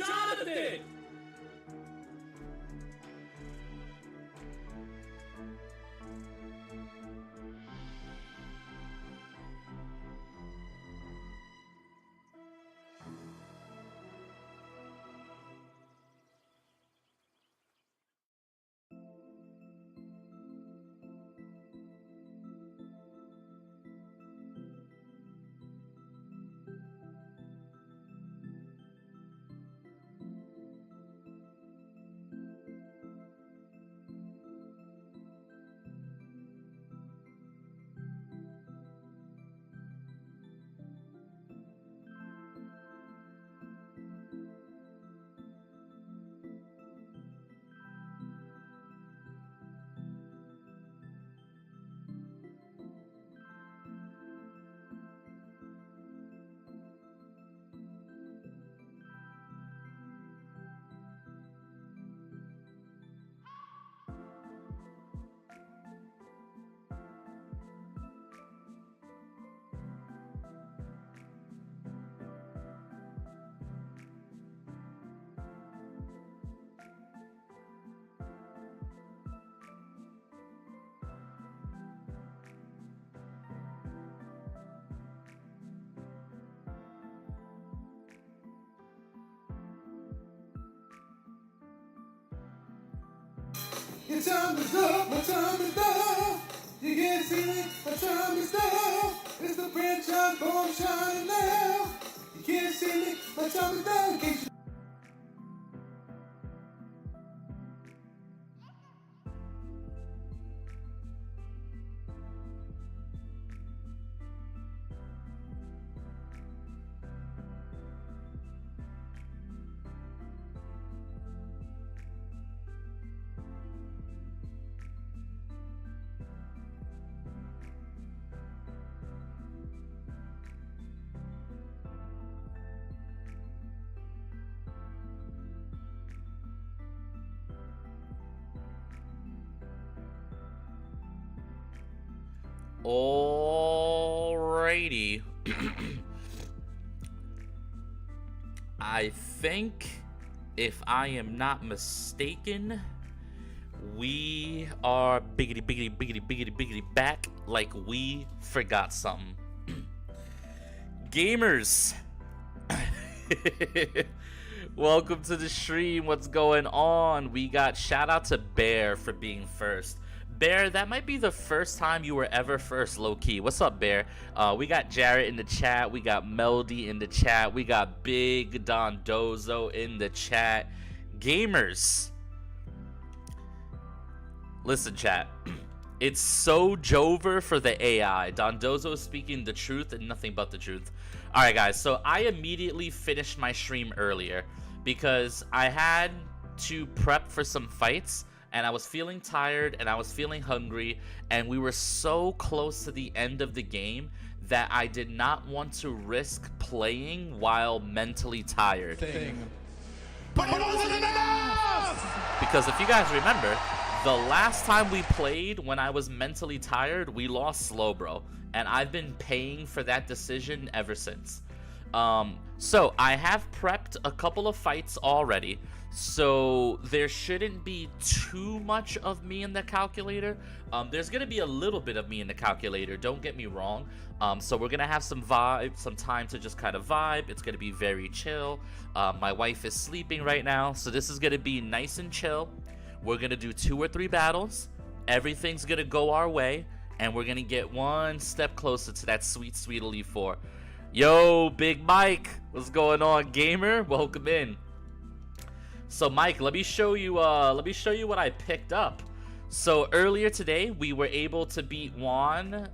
Jonathan! Your time is up, my time is up. You can't see me, my time is up. It's the franchise born shining now. You can't see me, my time is up. Alrighty. I think, if I am not mistaken, we are biggity back like we forgot something. Gamers, welcome to the stream. What's going on? We got shout out to Bear for being first. Bear, that might be the first time you were ever first, low-key. What's up, Bear? We got Jarrett in the chat. We got Melody in the chat. We got Big Dondozo in the chat. Gamers, listen, chat. It's so Jover for the AI. Dondozo is speaking the truth and nothing but the truth. All right, guys. So I immediately finished my stream earlier because I had to prep for some fights. And I was feeling tired and I was feeling hungry, and we were so close to the end of the game that I did not want to risk playing while mentally tired. But it wasn't enough! Because if you guys remember, the last time we played when I was mentally tired, we lost slow, bro. And I've been paying for that decision ever since. So I have prepped a couple of fights already. So there shouldn't be too much of me in the calculator. There's gonna be a little bit of me in the calculator, don't get me wrong. So we're gonna have some vibe, some time to just kind of vibe. It's gonna be very chill. My wife is sleeping right now, so this is gonna be nice and chill. We're gonna do 2 or 3 battles. Everything's gonna go our way, and we're gonna get one step closer to that sweet, sweet Elite Four. Yo, Big Mike, what's going on, gamer? Welcome in. So Mike, let me show you what I picked up. So earlier today, we were able to beat Juan,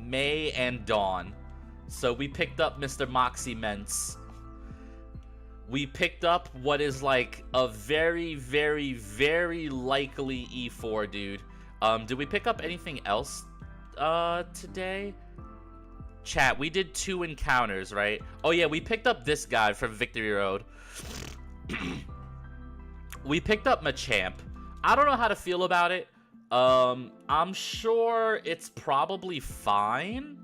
May, and Dawn. So we picked up Mr. Moxie Mence. We picked up what is like a very, very, very likely E4, dude. Did we pick up anything else today? Chat, we did 2 encounters, right? Oh yeah, we picked up this guy from Victory Road. We picked up Machamp. I don't know how to feel about it. I'm sure it's probably fine,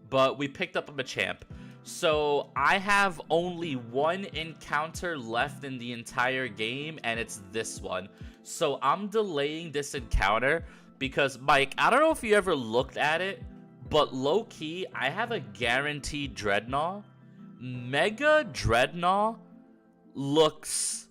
but we picked up a Machamp. So I have only one encounter left in the entire game, and it's this one. So I'm delaying this encounter because, Mike, I don't know if you ever looked at it, but low-key, I have a guaranteed Dreadnought. Mega Dreadnought looks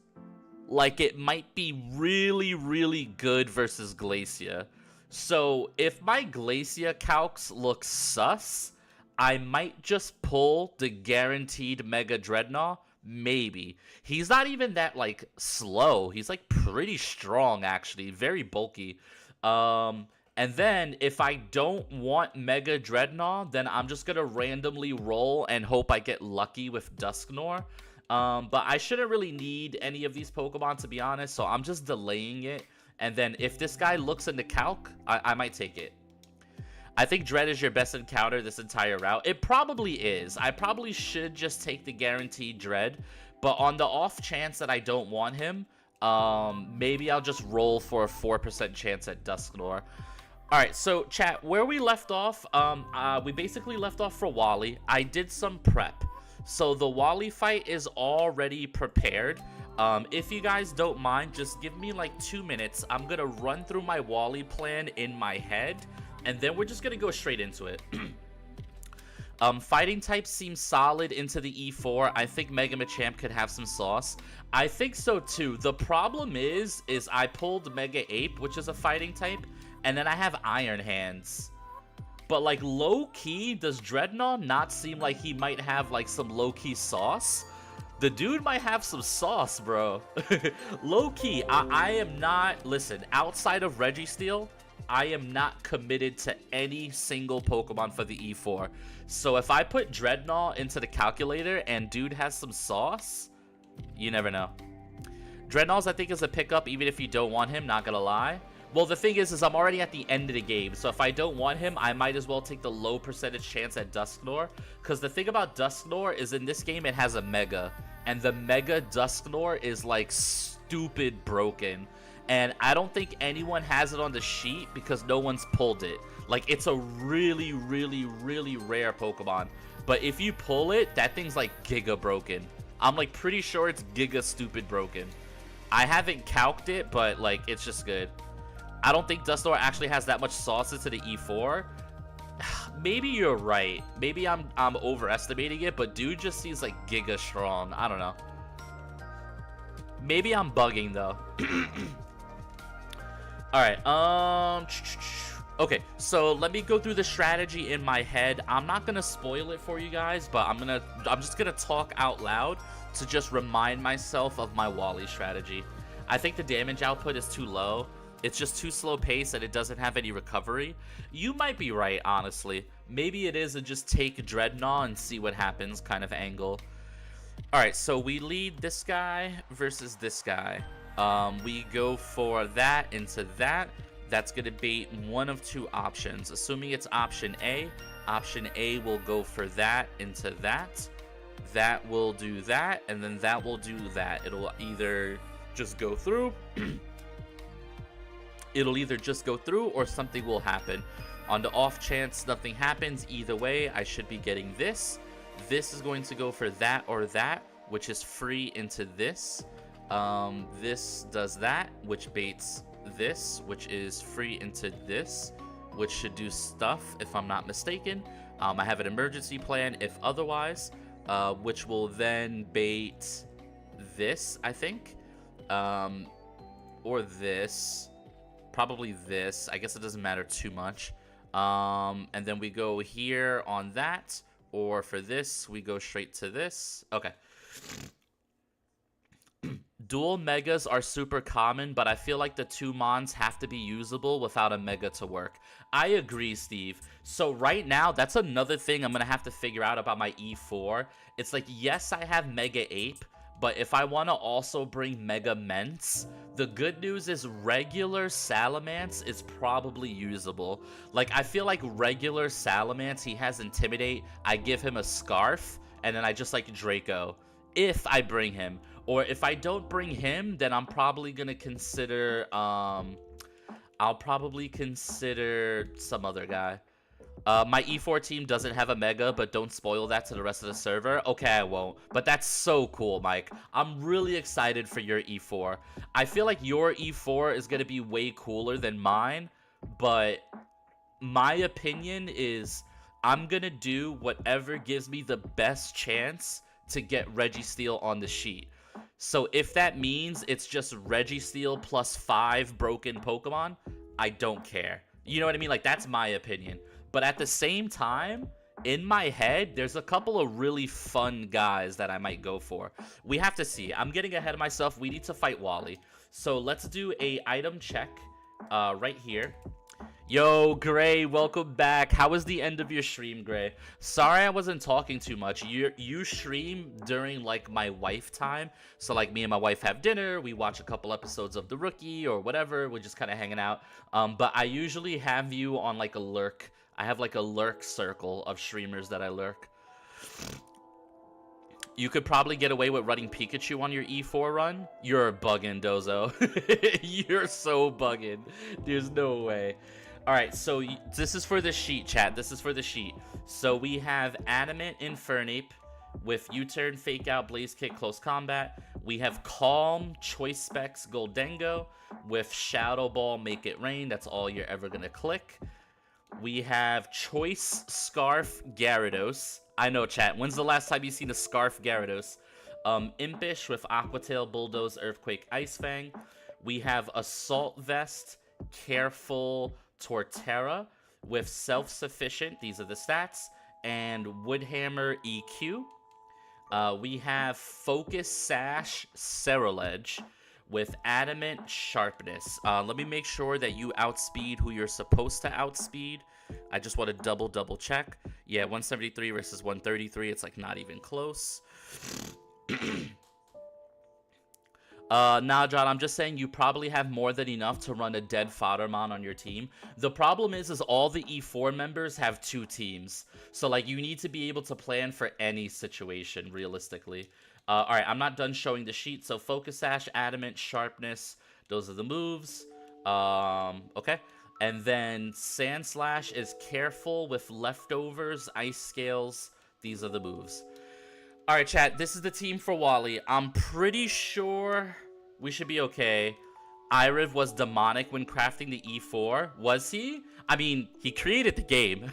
like it might be really, really good versus Glacia. So if my Glacia calcs look sus, I might just pull the guaranteed Mega Dreadnought. Maybe. He's not even that, like, slow. He's, like, pretty strong, actually. Very bulky. And then, if I don't want Mega Dreadnought, then I'm just gonna randomly roll and hope I get lucky with Dusknoir. But I shouldn't really need any of these Pokemon, to be honest, so I'm just delaying it. And then if this guy looks in the calc, I might take it. I think Dread is your best encounter this entire route. It probably is. I probably should just take the guaranteed Dread. But on the off chance that I don't want him, maybe I'll just roll for a 4% chance at Dusknoir. Alright, so chat, where we left off, we basically left off for Wally. I did some prep. So the Wally fight is already prepared. If you guys don't mind, just give me like 2 minutes. I'm gonna run through my Wally plan in my head, and then we're just gonna go straight into it. Fighting type seems solid into the E4. I think Mega Machamp could have some sauce. I think so too. The problem is I pulled Mega Ape, which is a fighting type, and then I have Iron Hands. But like low-key, does Dreadnought not seem like he might have like some low-key sauce? The dude might have some sauce, bro. Low-key, I am not, listen, outside of Registeel, I am not committed to any single Pokemon for the E4. So if I put Dreadnought into the calculator and dude has some sauce, you never know. Dreadnoughts, I think, is a pickup even if you don't want him, not gonna lie. Well, the thing is I'm already at the end of the game, so if I don't want him, I might as well take the low percentage chance at Dusknoir, because the thing about Dusknoir is in this game it has a Mega, and the Mega Dusknoir is, like, stupid broken, and I don't think anyone has it on the sheet because no one's pulled it. Like, it's a really, really, really rare Pokemon, but if you pull it, that thing's, like, Giga broken. I'm, like, pretty sure it's Giga stupid broken. I haven't calced it, but, like, it's just good. I don't think Dusknoir actually has that much sauce into the E4. Maybe you're right. Maybe I'm overestimating it, but dude just seems like Giga strong. I don't know. Maybe I'm bugging though. Alright, okay, so let me go through the strategy in my head. I'm not gonna spoil it for you guys, but I'm just gonna talk out loud to just remind myself of my Wally strategy. I think the damage output is too low. It's just too slow pace and it doesn't have any recovery. You might be right, honestly. Maybe it is a just take Dreadnought and see what happens kind of angle. Alright, so we lead this guy versus this guy. We go for that into that. That's going to bait one of two options. Assuming it's option A will go for that into that. That will do that, and then that will do that. It'll either just go through... It'll either just go through or something will happen. On the off chance nothing happens, either way, I should be getting this. This is going to go for that or that, which is free into this. This does that, which baits this, which is free into this, which should do stuff if I'm not mistaken. I have an emergency plan if otherwise, which will then bait this, I think. Or this. Probably this. I guess it doesn't matter too much. And then we go here on that. Or for this, we go straight to this. Okay. Dual Megas are super common, but I feel like the two Mons have to be usable without a Mega to work. I agree, Steve. So right now, that's another thing I'm going to have to figure out about my E4. It's like, yes, I have Mega Ape, but if I want to also bring Mega Mence, the good news is regular Salamence is probably usable. Like, I feel like regular Salamence, he has Intimidate, I give him a Scarf, and then I just like Draco, if I bring him. Or if I don't bring him, then I'm probably going to consider, I'll probably consider some other guy. My E4 team doesn't have a Mega, but don't spoil that to the rest of the server. Okay, I won't. But that's so cool, Mike. I'm really excited for your E4. I feel like your E4 is going to be way cooler than mine, but my opinion is I'm going to do whatever gives me the best chance to get Registeel on the sheet. So if that means it's just Registeel plus 5 broken Pokemon, I don't care. You know what I mean? Like, that's my opinion. But at the same time, in my head, there's a couple of really fun guys that I might go for. We have to see. I'm getting ahead of myself. We need to fight Wally. So let's do a item check right here. Yo, Gray, welcome back. How was the end of your stream, Gray? Sorry I wasn't talking too much. You stream during, like, my wife time. So, like, me and my wife have dinner. We watch a couple episodes of The Rookie or whatever. We're just kind of hanging out. But I usually have you on, like, a lurk. I have, like, a lurk circle of streamers that I lurk. You could probably get away with running Pikachu on your E4 run. You're bugging, Dozo. You're so bugging. There's no way. All right, so this is for the sheet, chat. This is for the sheet. So we have Adamant Infernape with U-Turn, Fake Out, Blaze Kick, Close Combat. We have Calm, Choice Specs, Goldengo with Shadow Ball, Make It Rain. That's all you're ever going to click. We have Choice Scarf, Gyarados. I know, chat. When's the last time you seen a Scarf Gyarados? Impish with Aqua Tail, Bulldoze, Earthquake, Ice Fang. We have Assault Vest, Careful, Torterra with Self-Sufficient, these are the stats, and Woodhammer EQ. We have Focus Sash, Ceruledge with Adamant Sharpness. Let me make sure that you outspeed who you're supposed to outspeed. I just want to double check. Yeah, 173 versus 133, it's like not even close. Nah, John, I'm just saying you probably have more than enough to run a dead Foddermon on your team. The problem is all the E4 members have 2 teams. So, like, you need to be able to plan for any situation, realistically. Alright, I'm not done showing the sheet. So, Focus Sash, Adamant, Sharpness, those are the moves. Okay. And then Sandslash is Careful with Leftovers, Ice Scales. These are the moves. Alright, chat, this is the team for Wally. I'm pretty sure we should be okay. Iriv was demonic when crafting the E4. Was he? I mean, he created the game.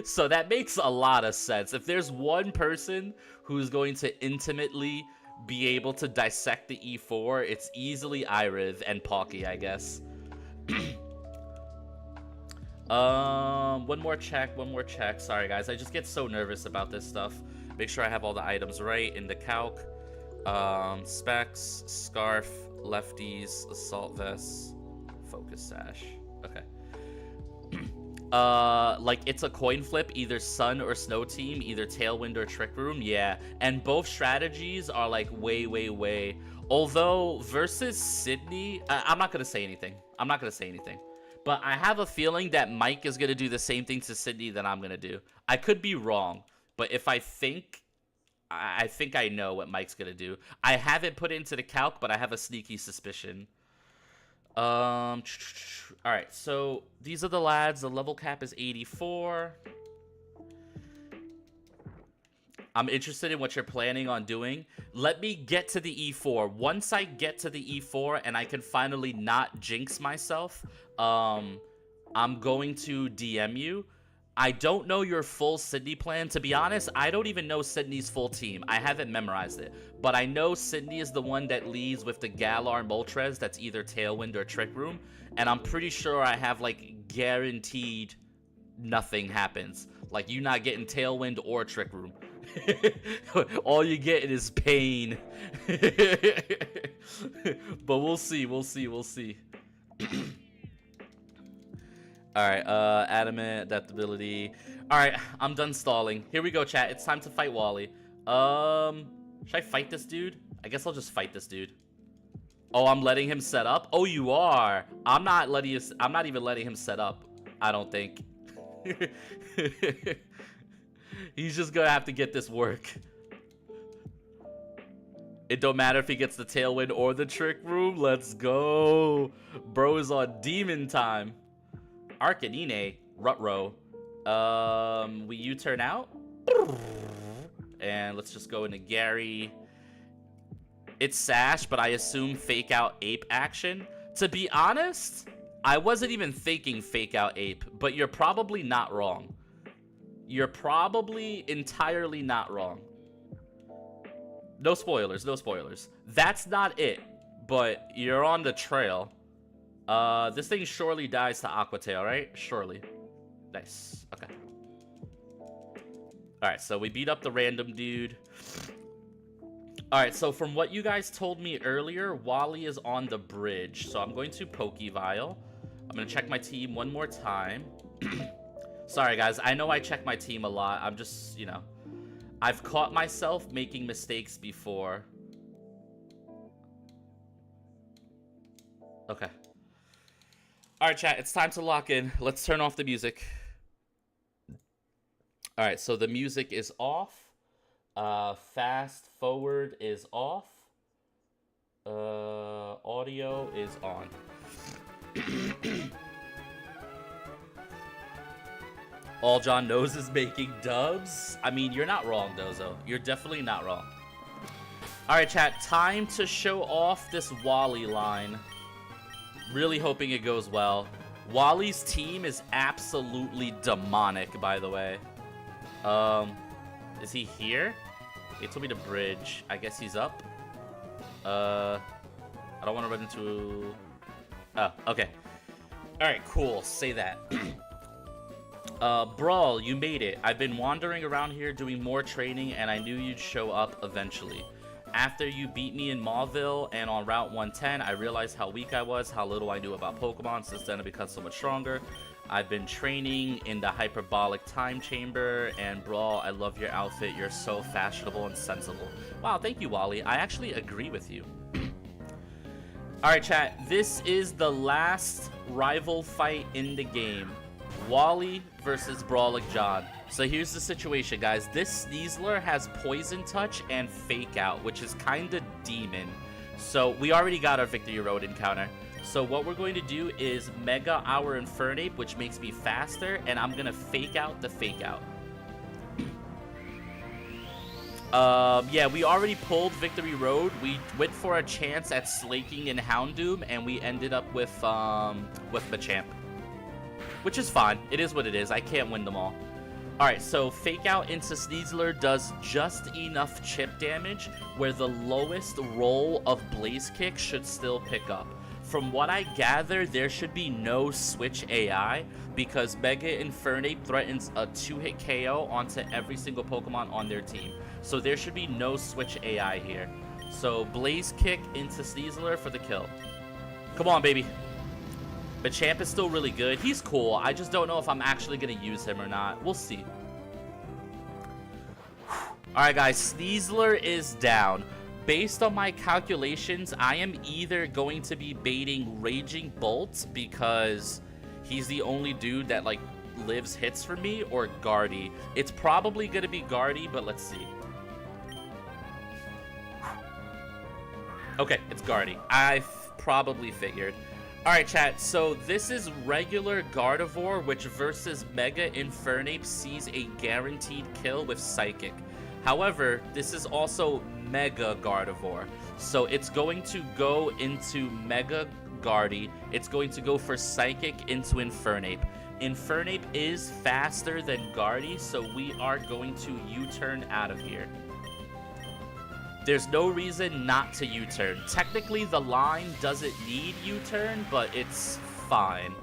So that makes a lot of sense. If there's one person who's going to intimately be able to dissect the E4, it's easily Iriv and Palky, I guess. One more check. Sorry, guys. I just get so nervous about this stuff. Make sure I have all the items right in the calc. Specs, Scarf, Lefties, Assault Vests, Focus Sash. Okay. Like, it's a coin flip, either Sun or Snow Team, either Tailwind or Trick Room. Yeah, and both strategies are, like, way. Although, versus Sydney, I'm not going to say anything. But I have a feeling that Mike is going to do the same thing to Sydney that I'm going to do. I could be wrong. But if I think I know what Mike's gonna do. I haven't put it into the calc, but I have a sneaky suspicion. Alright, so these are the lads. The level cap is 84. I'm interested in what you're planning on doing. Let me get to the E4. Once I get to the E4 and I can finally not jinx myself, I'm going to DM you. I don't know your full Sydney plan. To be honest, I don't even know Sydney's full team. I haven't memorized it. But I know Sydney is the one that leads with the Galar Moltres that's either Tailwind or Trick Room. And I'm pretty sure I have, like, guaranteed nothing happens. Like, you're not getting Tailwind or Trick Room. All you get is pain. But we'll see. Alright, Adamant, Adaptability. Alright, I'm done stalling. Here we go, chat. It's time to fight Wally. Should I fight this dude? I guess I'll just fight this dude. Oh, I'm letting him set up? Oh, you are. I'm not even letting him set up. I don't think. He's just gonna have to get this work. It don't matter if he gets the Tailwind or the Trick Room. Let's go. Bro is on demon time. Arcanine, Rutro. We U-turn out. And let's just go into Gary. It's Sash, but I assume fake out ape action. To be honest, I wasn't even thinking fake out ape, but you're probably not wrong. You're probably entirely not wrong. No spoilers, no spoilers. That's not it, but you're on the trail. This thing surely dies to Aquatail, right? Surely. Nice. Okay. Alright, so we beat up the random dude. Alright, so from what you guys told me earlier, Wally is on the bridge. So I'm going to Pokevile. I'm going to check my team one more time. Sorry, guys. I know I check my team a lot. I'm just, you know. I've caught myself making mistakes before. Okay. Alright, chat. It's time to lock in. Let's turn off the music. Alright, so the music is off. Fast forward is off. Audio is on. All John knows is making dubs. I mean, you're not wrong, Dozo. You're definitely not wrong. Alright, chat. Time to show off this Wally line. Really hoping it goes well. Wally's team is absolutely demonic, by the way. Is he here? He told me to bridge. I guess he's up. I don't want to run into... Oh, okay. Alright, cool. Say that. Brawl, you made it. I've been wandering around here doing more training, and I knew you'd show up eventually. After you beat me in Mauville and on Route 110, I realized how weak I was, how little I knew about Pokemon. Since then, I've become so much stronger. I've been training in the hyperbolic time chamber, and Brawl, I love your outfit. You're so fashionable and sensible. Wow, thank you, Wally. I actually agree with you. Alright, chat. This is the last rival fight in the game. Wally versus Brawlic John. So here's the situation, guys. This Sneasler has Poison Touch and Fake Out, which is kind of demon. So we already got our Victory Road encounter. So what we're going to do is Mega our Infernape, which makes me faster, and I'm going to Fake Out the Fake Out. Yeah, we already pulled Victory Road. We went for a chance at Slaking and Houndoom, and we ended up with Machamp. Which is fine. It is what it is. I can't win them all. Alright, so Fake Out into Sneasler does just enough chip damage where the lowest roll of Blaze Kick should still pick up. From what I gather, there should be no switch AI because Mega Infernape threatens a 2-hit KO onto every single Pokemon on their team. So there should be no switch AI here. So Blaze Kick into Sneasler for the kill. Come on, baby. Machamp is still really good. He's cool. I just don't know if I'm actually going to use him or not. We'll see. Alright, guys. Sneasler is down. Based on my calculations, I am either going to be baiting Raging Bolt because he's the only dude that, like, lives hits for me, or Guardy. It's probably going to be Guardy, but let's see. Okay, it's Guardy. I probably figured. Alright, chat, so this is regular Gardevoir, which versus Mega Infernape sees a guaranteed kill with Psychic. However, this is also Mega Gardevoir, so it's going to go into Mega Guardy. It's going to go for Psychic into Infernape. Infernape is faster than Guardy, so we are going to U-turn out of here. There's no reason not to U-turn. Technically, the line doesn't need U-turn, but it's fine.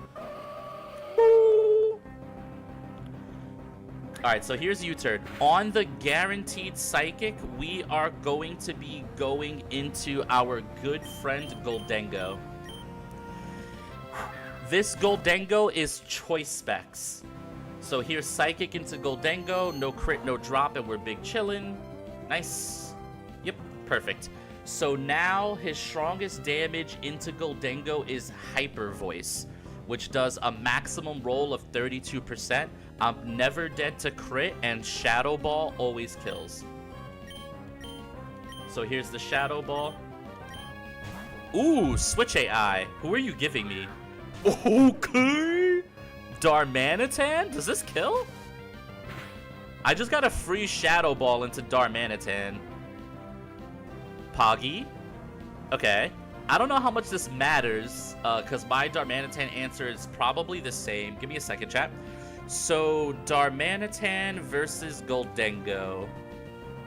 Alright, so here's U-turn. On the guaranteed Psychic, we are going to be going into our good friend Goldengo. This Goldengo is choice specs. So here's Psychic into Goldengo, no crit, no drop, and we're big chillin'. Nice. Yep, perfect. So now his strongest damage into Goldengo is Hyper Voice, which does a maximum roll of 32%. I'm never dead to crit, and Shadow Ball always kills. So here's the Shadow Ball. Ooh, Switch AI. Who are you giving me? Okay. Darmanitan? Does this kill? I just got a free Shadow Ball into Darmanitan. Poggy? Okay. I don't know how much this matters, because my Darmanitan answer is probably the same. Give me a second, chat. So, Darmanitan versus Goldengo.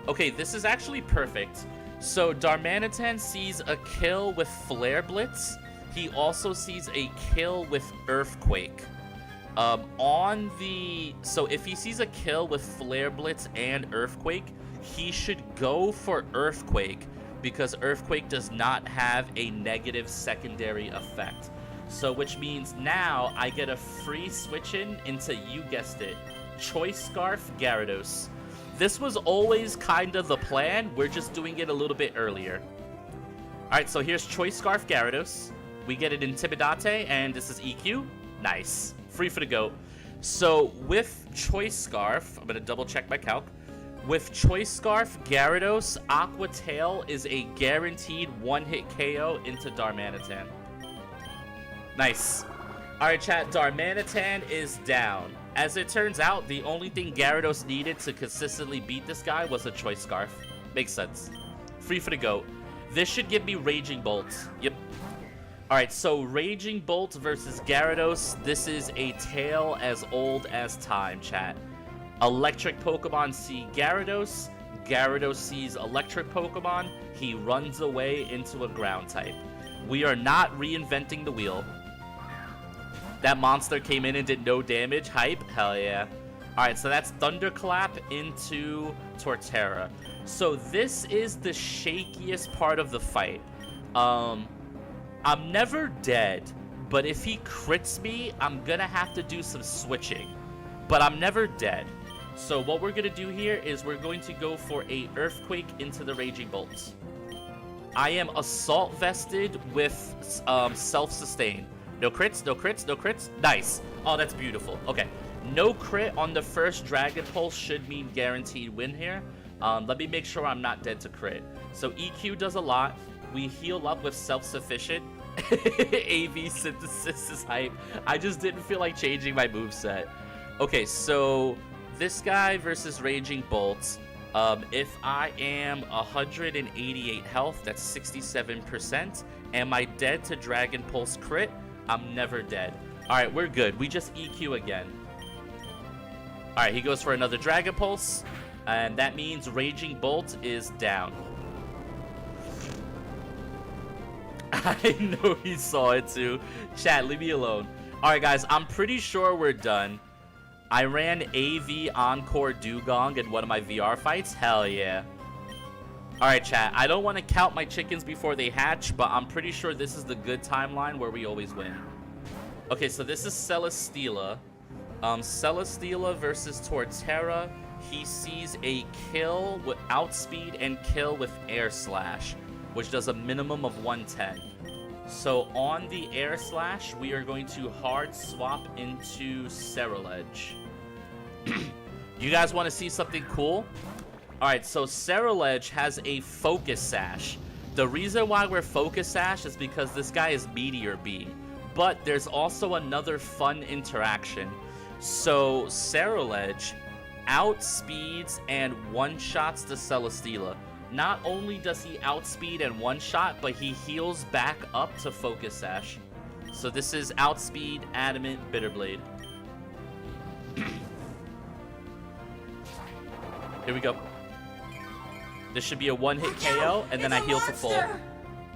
Okay, this is actually perfect. So, Darmanitan sees a kill with Flare Blitz. He also sees a kill with Earthquake. So if he sees a kill with Flare Blitz and Earthquake, he should go for Earthquake because Earthquake does not have a negative secondary effect. So which means now I get a free switch into, you guessed it, Choice Scarf Gyarados. This was always kind of the plan. We're just doing it a little bit earlier. Alright, so here's Choice Scarf Gyarados. We get an Intimidate, and this is EQ. Nice. Free for the goat. So with Choice Scarf, I'm going to double check my calc. With Choice Scarf Gyarados, Aqua Tail is a guaranteed one-hit KO into Darmanitan. Nice. Alright chat, Darmanitan is down. As it turns out, the only thing Gyarados needed to consistently beat this guy was a Choice Scarf. Makes sense. Free for the goat. This should give me Raging Bolt. Yep. Alright, so Raging Bolt versus Gyarados. This is a tale as old as time, chat. Electric Pokemon see Gyarados. Gyarados sees electric Pokemon. He runs away into a ground type. We are not reinventing the wheel. That monster came in and did no damage. Hype? Hell yeah. Alright, so that's Thunderclap into Torterra. So this is the shakiest part of the fight. I'm never dead, but if he crits me, I'm gonna have to do some switching. But I'm never dead. So what we're gonna do here is we're going to go for a Earthquake into the Raging Bolt. I am Assault Vested with Self-Sustain. No crits, no crits, no crits. Nice. Oh, that's beautiful. Okay. No crit on the first Dragon Pulse should mean guaranteed win here. Let me make sure I'm not dead to crit. So EQ does a lot. We heal up with Self-Sufficient. AV Synthesis is hype. I just didn't feel like changing my moveset. Okay, so this guy versus Raging Bolt. If I am 188 health, that's 67%. Am I dead to Dragon Pulse crit? I'm never dead. Alright, we're good. We just EQ again. Alright, he goes for another Dragon Pulse. And that means Raging Bolt is down. I know he saw it too. Chat, leave me alone. Alright guys, I'm pretty sure we're done. I ran AV Encore Dugong in one of my VR fights. Hell yeah. Alright chat, I don't want to count my chickens before they hatch, but I'm pretty sure this is the good timeline where we always win. Okay, so this is Celesteela. Celesteela versus Torterra. He sees a kill with outspeed and kill with Air Slash, which does a minimum of 110. So on the Air Slash, we are going to hard swap into Ceruledge. You guys want to see something cool? Alright, so Ceruledge has a Focus Sash. The reason why we're Focus Sash is because this guy is Meteor Beam. But there's also another fun interaction. So Ceruledge outspeeds and one-shots the Celesteela. Not only does he outspeed and one-shot, but he heals back up to Focus Sash. So this is outspeed, Adamant, Bitterblade. Here we go. This should be a one-hit KO, and then I heal to full.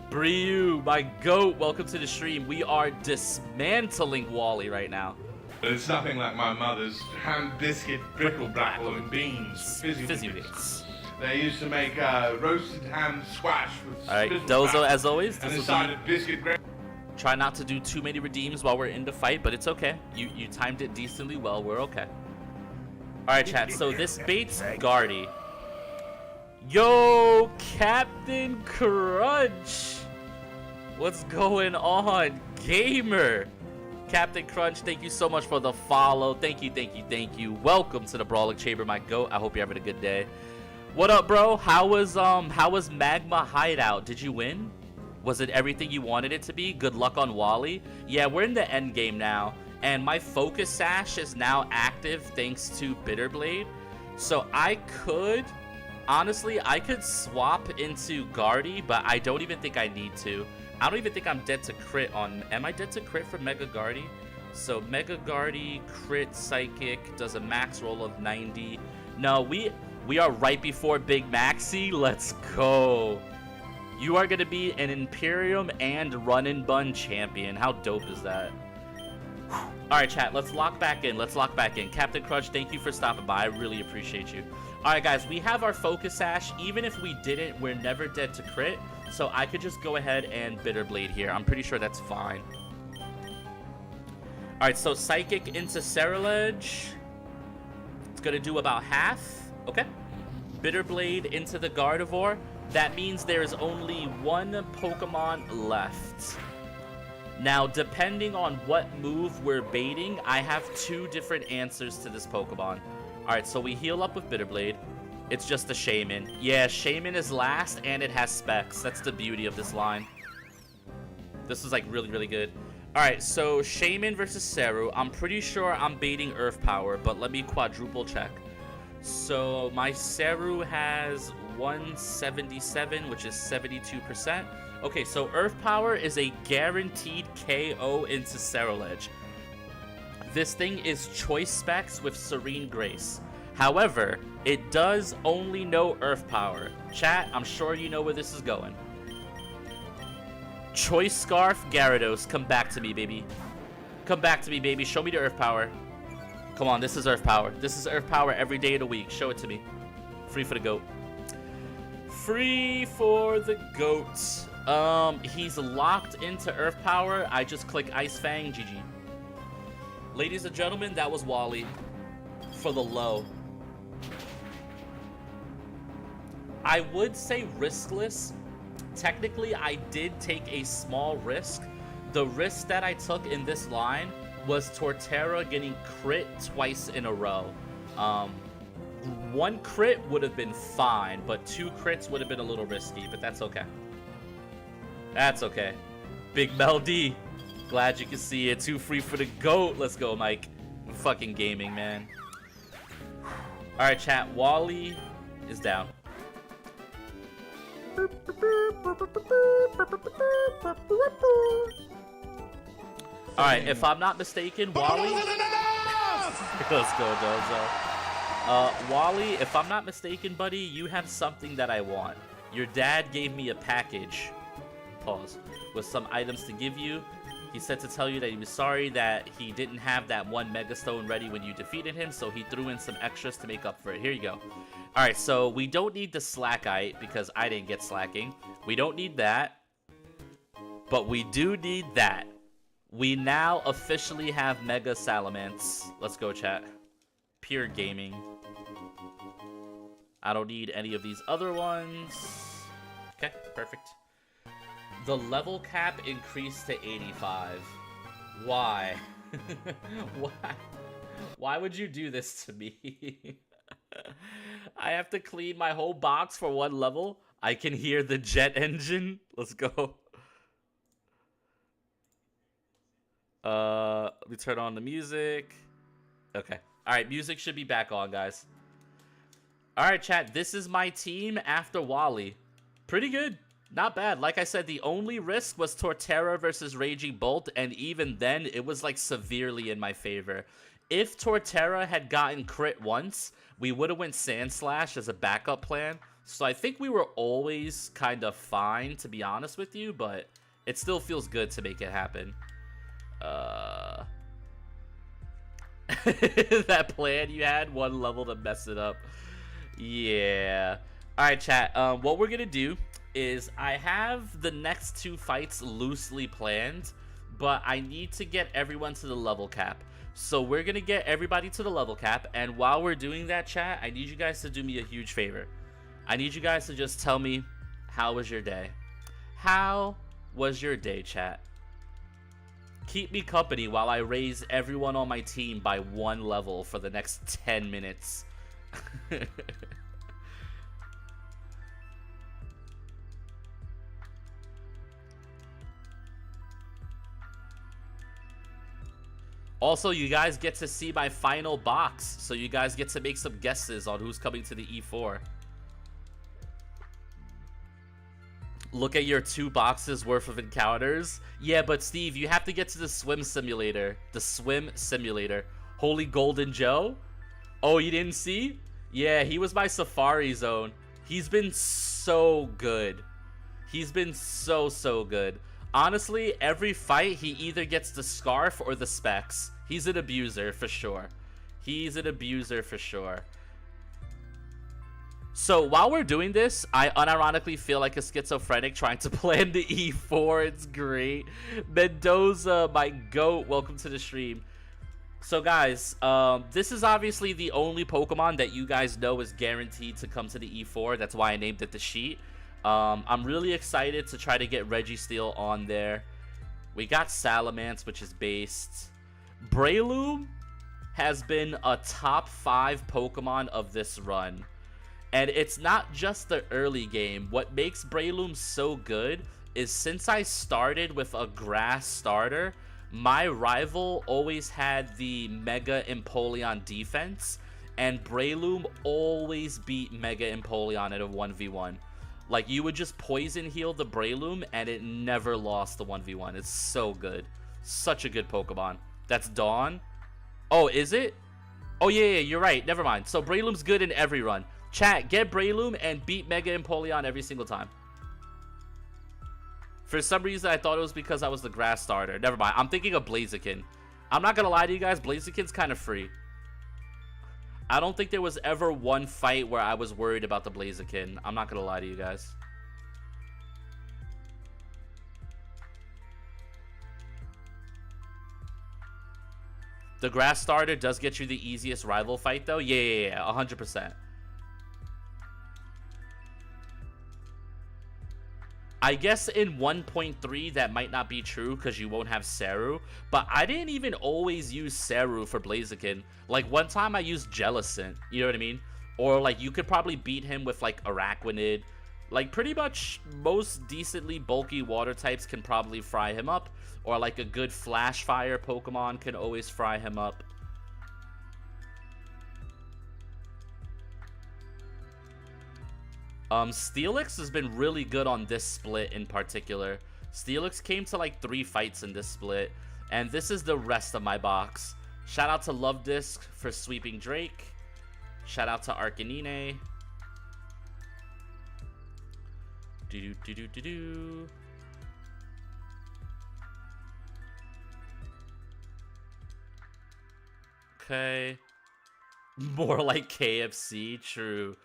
Bryu, my goat, welcome to the stream. We are dismantling Wally right now. But it's nothing like my mother's ham biscuit, brickle blackle, and beans. Fizzy bits. They used to make roasted ham squash with Alright, Dozo, as always. And inside a biscuit gravy. Try not to do too many redeems while we're in the fight, but it's okay. You timed it decently well. We're okay. Alright, chat. So this baits Guardy. Yo, Captain Crunch. What's going on, gamer? Captain Crunch, thank you so much for the follow. Thank you, thank you, thank you. Welcome to the Brawling Chamber, my goat. I hope you're having a good day. What up, bro? How was Magma Hideout? Did you win? Was it everything you wanted it to be? Good luck on Wally. Yeah, we're in the end game now. and my Focus Sash is now active thanks to Bitterblade. So I could, honestly, I could swap into Guardy, but I don't even think I need to. I don't even think I'm dead to crit on, am I dead to crit for Mega Guardy? So Mega Guardy, crit Psychic, does a max roll of 90. No, we are right before Big Maxi. Let's go. You are going to be an Imperium and Run and Bun champion. How dope is that? Alright, chat, let's lock back in. Let's lock back in. Captain Crunch, thank you for stopping by. I really appreciate you. Alright, guys, we have our Focus Sash. Even if we didn't, we're never dead to crit. So I could just go ahead and Bitterblade here. I'm pretty sure that's fine. Alright, so Psychic into Cerulege. It's going to do about half. Okay. Bitterblade into the Gardevoir. That means there's only one Pokemon left. Now, depending on what move we're baiting, I have two different answers to this Pokemon. Alright, so we heal up with Bitterblade. It's just a Shaman. Yeah, Shaman is last, and it has specs. That's the beauty of this line. This is, like, really, really good. Alright, so Shaman versus Seru. I'm pretty sure I'm baiting Earth Power, but let me quadruple check. So, my Seru has 177, which is 72%. Okay, so Earth Power is a guaranteed KO into Cerulege. This thing is choice specs with Serene Grace. However, it does only know Earth Power. Chat, I'm sure you know where this is going. Choice Scarf, Gyarados, come back to me, baby. Come back to me, baby. Show me the Earth Power. Come on, this is Earth Power. This is Earth Power every day of the week. Show it to me. Free for the goat. Free for the goat. He's locked into Earth Power. I just click Ice Fang. GG. Ladies and gentlemen, that was Wally. For the low. I would say riskless. Technically, I did take a small risk. The risk that I took in this line was Torterra getting crit twice in a row. One crit would have been fine, but two crits would have been a little risky, but that's okay. That's okay. Big Mel D. Glad you can see it. 2 free for the GOAT. Let's go, Mike. I'm fucking gaming, man. Alright, chat. Wally is down. Alright, if I'm not mistaken, Wally... Let's go, Dozo. Wally, if I'm not mistaken, buddy, you have something that I want. Your dad gave me a package. Pause. With some items to give you. He said to tell you that he was sorry that he didn't have that one Mega Stone ready when you defeated him, so he threw in some extras to make up for it. Here you go. Alright, so we don't need the Slackite because I didn't get slacking. We don't need that. But we do need that. We now officially have Mega Salamence. Let's go, chat. Pure gaming. I don't need any of these other ones. Okay, perfect. The level cap increased to 85. Why? Why? Why would you do this to me? I have to clean my whole box for one level? I can hear the jet engine. Let's go. Let me turn on the music. Okay. Alright, music should be back on, guys. Alright, chat. This is my team after Wally. Pretty good. Not bad. Like I said, the only risk was Torterra versus Raging Bolt, and even then, it was like severely in my favor. If Torterra had gotten crit once, we would have went Sandslash as a backup plan. So I think we were always kind of fine, to be honest with you, but it still feels good to make it happen. That plan you had, one level to mess it up. Yeah. Alright, chat. What we're gonna do is I have the next 2 fights loosely planned, but I need to get everyone to the level cap. So we're gonna get everybody to the level cap, and while we're doing that, chat, I need you guys to do me a huge favor. I need you guys to just tell me, how was your day? How was your day, chat? Keep me company while I raise everyone on my team by 1 level for the next 10 minutes. Also, you guys get to see my final box, so you guys get to make some guesses on who's coming to the E4. Look at your 2 boxes worth of encounters. Yeah, but Steve, you have to get to the swim simulator. The swim simulator. Holy Golden Joe? Oh, you didn't see? Yeah, he was my Safari Zone. He's been so good. He's been so good. Honestly, every fight, he either gets the scarf or the specs. He's an abuser for sure. He's an abuser for sure. So while we're doing this, I unironically feel like a schizophrenic trying to plan the E4. It's great. Mendoza, my goat, welcome to the stream. So guys, this is obviously the only Pokemon that you guys know is guaranteed to come to the E4. That's why I named it TheSheet. I'm really excited to try to get Registeel on there. We got Salamence, which is based. Breloom has been a top 5 Pokemon of this run. And it's not just the early game. What makes Breloom so good is since I started with a grass starter, my rival always had the Mega Empoleon defense, and Breloom always beat Mega Empoleon at a 1v1. Like, you would just poison heal the Breloom, and it never lost the 1v1. It's so good. Such a good Pokemon. That's Dawn. Oh, is it? Oh, yeah, you're right. Never mind. So, Breloom's good in every run. Chat, get Breloom and beat Mega Empoleon every single time. For some reason, I thought it was because I was the grass starter. Never mind. I'm thinking of Blaziken. I'm not going to lie to you guys. Blaziken's kind of free. I don't think there was ever one fight where I was worried about the Blaziken. I'm not going to lie to you guys. The grass starter does get you the easiest rival fight, though. Yeah, 100%. I guess in 1.3 that might not be true because you won't have Saru, but I didn't even always use Saru for Blaziken. Like, one time I used Jellicent, you know what I mean? Or, like, you could probably beat him with, like, Araquanid. Like, pretty much most decently bulky water types can probably fry him up. Or, like, a good Flash Fire Pokemon can always fry him up. Steelix has been really good on this split in particular. Steelix came to like 3 fights in this split, and this is the rest of my box. Shout out to Love Disc for sweeping Drake. Shout out to Arcanine. Do. Okay. More like KFC, true.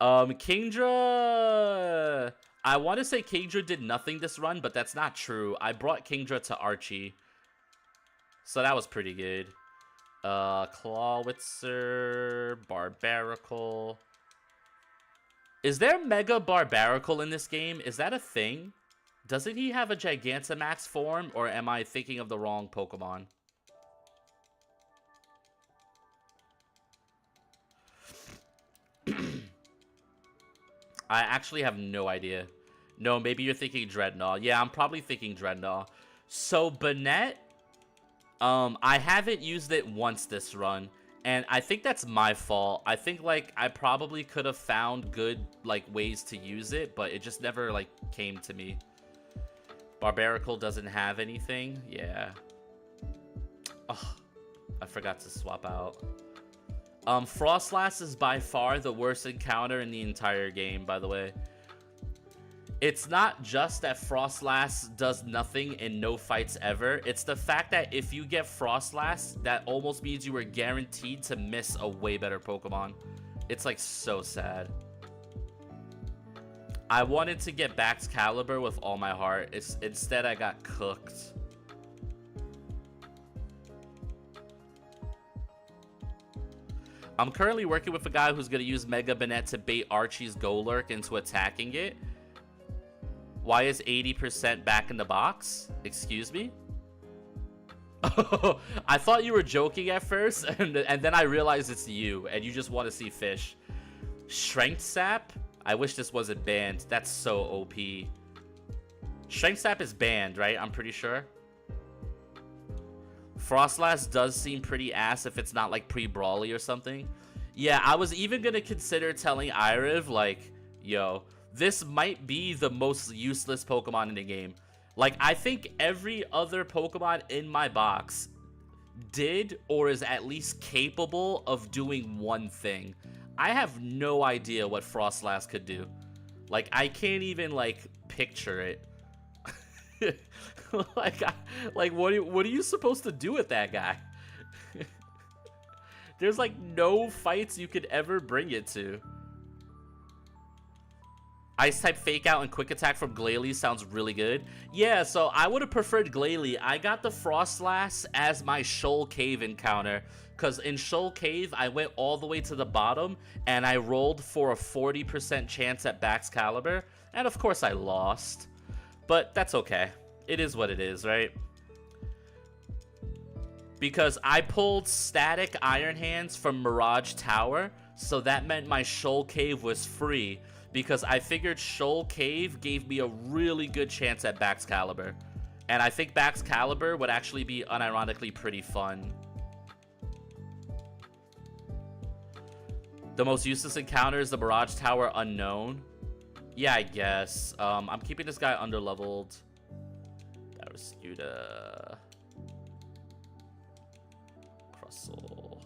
Kingdra, I want to say Kingdra did nothing this run, but that's not true. I brought Kingdra to Archie, so that was pretty good. Clawitzer, Barbaracle. Is there Mega Barbaracle in this game? Is that a thing? Doesn't he have a Gigantamax form, or am I thinking of the wrong Pokemon? I actually have no idea. No, maybe you're thinking Dreadnought. Yeah, I'm probably thinking Dreadnought. So, Banette, I haven't used it once this run, and I think that's my fault. I think, like, I probably could have found good, like, ways to use it, but it just never, like, came to me. Barbaracle doesn't have anything? Yeah. Oh, I forgot to swap out. Frostlass is by far the worst encounter in the entire game, by the way. It's not just that Frostlass does nothing in no fights ever. It's the fact that if you get Frostlass, that almost means you were guaranteed to miss a way better Pokemon. It's like so sad. I wanted to get Baxcalibur with all my heart. Instead, I got cooked. I'm currently working with a guy who's going to use Mega Banette to bait Archie's Golurk into attacking it. Why is 80% back in the box? Excuse me? I thought you were joking at first, and then I realized it's you, and you just want to see fish. Strength Sap? I wish this wasn't banned. That's so OP. Strength Sap is banned, right? I'm pretty sure. Frostlass does seem pretty ass if it's not like pre-brawly or something. Yeah, I was even gonna consider telling Iriv, like, yo, this might be the most useless Pokemon in the game. Like, I think every other Pokemon in my box did or is at least capable of doing one thing. I have no idea what Frostlass could do. Like, I can't even, like, picture it. like, what are you supposed to do with that guy? There's, like, no fights you could ever bring it to. Ice-type Fake Out and Quick Attack from Glalie sounds really good. Yeah, so I would have preferred Glalie. I got the Frostlass as my Shoal Cave encounter, because in Shoal Cave, I went all the way to the bottom, and I rolled for a 40% chance at Baxcalibur, and of course I lost. But that's okay. It is what it is, right? Because I pulled Static Iron Hands from Mirage Tower, so that meant my Shoal Cave was free, because I figured Shoal Cave gave me a really good chance at Baxcalibur. And I think Baxcalibur would actually be unironically pretty fun. The most useless encounter is the Mirage Tower Unknown. Yeah, I guess. I'm keeping this guy underleveled. That was Scuda. Crustle.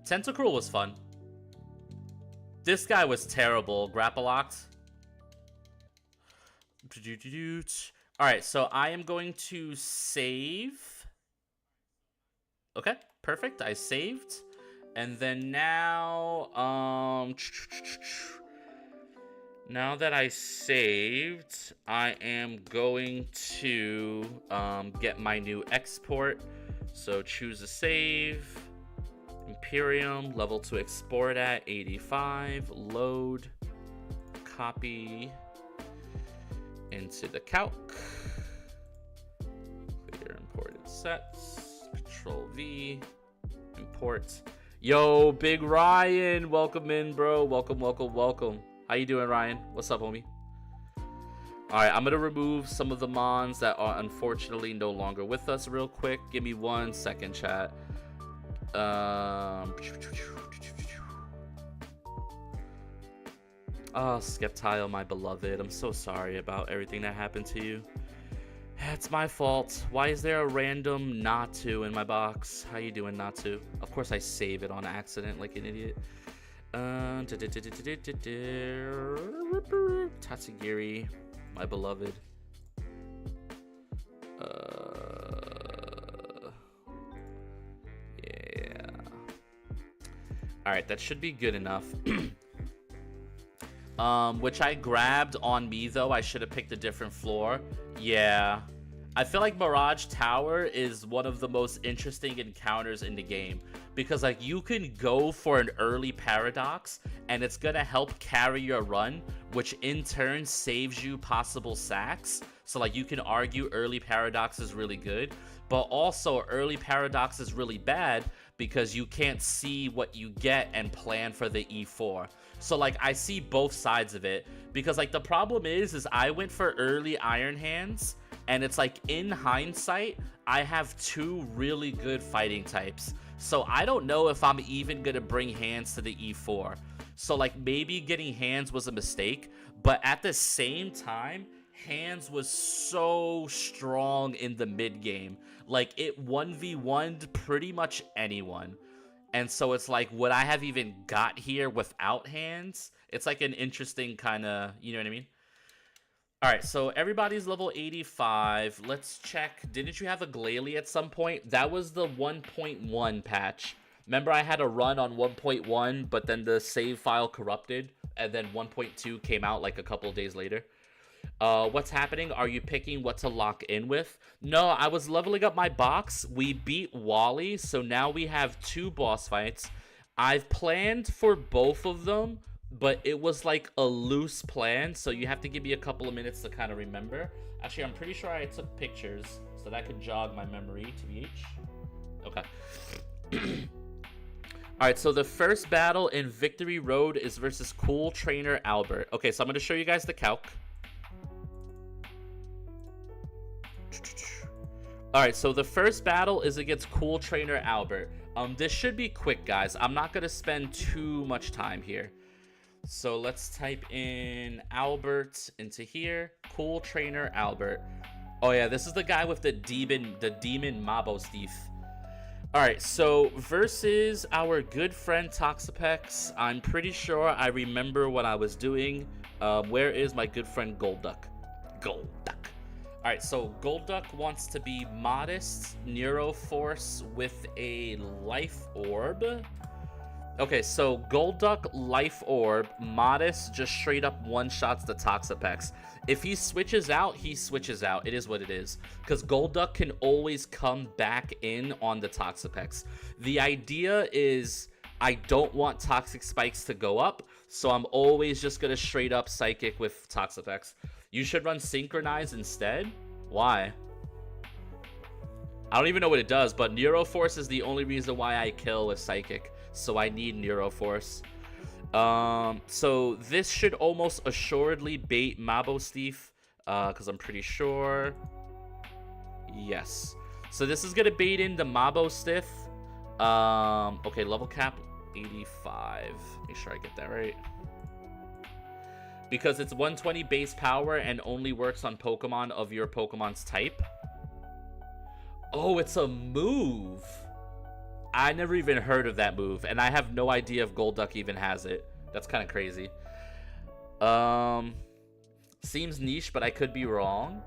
Tentacruel was fun. This guy was terrible. Grapple locked. Alright, so I am going to save. Okay, perfect. I saved. And then now, now that I saved, I am going to get my new export. So choose a save. Imperium, level to export at 85. Load. Copy into the calc. Clear imported sets. Control V. Import. Yo, Big Ryan, welcome in, bro. Welcome, welcome, welcome. How you doing, Ryan? What's up, homie? All right, I'm gonna remove some of the mons that are unfortunately no longer with us real quick. Give me 1 second, chat. Oh, Skeptile, my beloved. I'm so sorry about everything that happened to you. It's my fault. Why is there a random Natu in my box? How you doing, Natu? Of course I save it on accident like an idiot. Tatsugiri, my beloved. Yeah. Alright, that should be good enough. Which I grabbed on me, though. I should have picked a different floor. Yeah. I feel like Mirage Tower is one of the most interesting encounters in the game. Because, like, you can go for an early Paradox, and it's gonna help carry your run, which in turn saves you possible sacks. So, like, you can argue early Paradox is really good. But also, early Paradox is really bad because you can't see what you get and plan for the E4. So, like, I see both sides of it. Because, like, the problem is I went for early Iron Hands, and it's like, in hindsight, I have 2 really good fighting types. So I don't know if I'm even gonna bring hands to the E4. So, like, maybe getting hands was a mistake, but at the same time, hands was so strong in the mid game. Like, it 1v1'd pretty much anyone. And so it's like, would I have even got here without hands? It's like an interesting kind of, you know what I mean? All right, so everybody's level 85. Let's check. Didn't you have a Glalie at some point? That was the 1.1 patch. Remember, I had a run on 1.1, but then the save file corrupted, and then 1.2 came out like a couple of days later. What's happening? Are you picking what to lock in with? No, I was leveling up my box. We beat Wally, so now we have 2 boss fights. I've planned for both of them, but it was like a loose plan, so you have to give me a couple of minutes to kind of remember. Actually, I'm pretty sure I took pictures, so that could jog my memory, TBH. Okay. All right, so the first battle in Victory Road is versus Cool Trainer Albert. Okay, so I'm going to show you guys the calc. All right, so the first battle is against Cool Trainer Albert. This should be quick, guys. I'm not going to spend too much time here. So let's type in Albert into here. Cool Trainer Albert. Oh yeah, this is the guy with the demon Mabo Steve. All right, so versus our good friend Toxapex, I'm pretty sure I remember what I was doing. Where is my good friend Golduck? Golduck. All right, so Golduck wants to be modest, Neuroforce with a life orb. Okay, so Golduck, life orb, modest, just straight up one-shots the Toxapex. If he switches out, he switches out. It is what it is. Because Golduck can always come back in on the Toxapex. The idea is I don't want Toxic Spikes to go up, so I'm always just going to straight up Psychic with Toxapex. You should run Synchronize instead. Why? I don't even know what it does, but Neuroforce is the only reason why I kill with Psychic. So I need Neuroforce. So this should almost assuredly bait Mabo Steve, because I'm pretty sure. Yes. So this is going to bait in the Mabo Stiff. Okay, level cap 85. Make sure I get that right. Because it's 120 base power and only works on Pokemon of your Pokemon's type. Oh, it's a move. I never even heard of that move, and I have no idea if Golduck even has it. That's kind of crazy. Seems niche, but I could be wrong.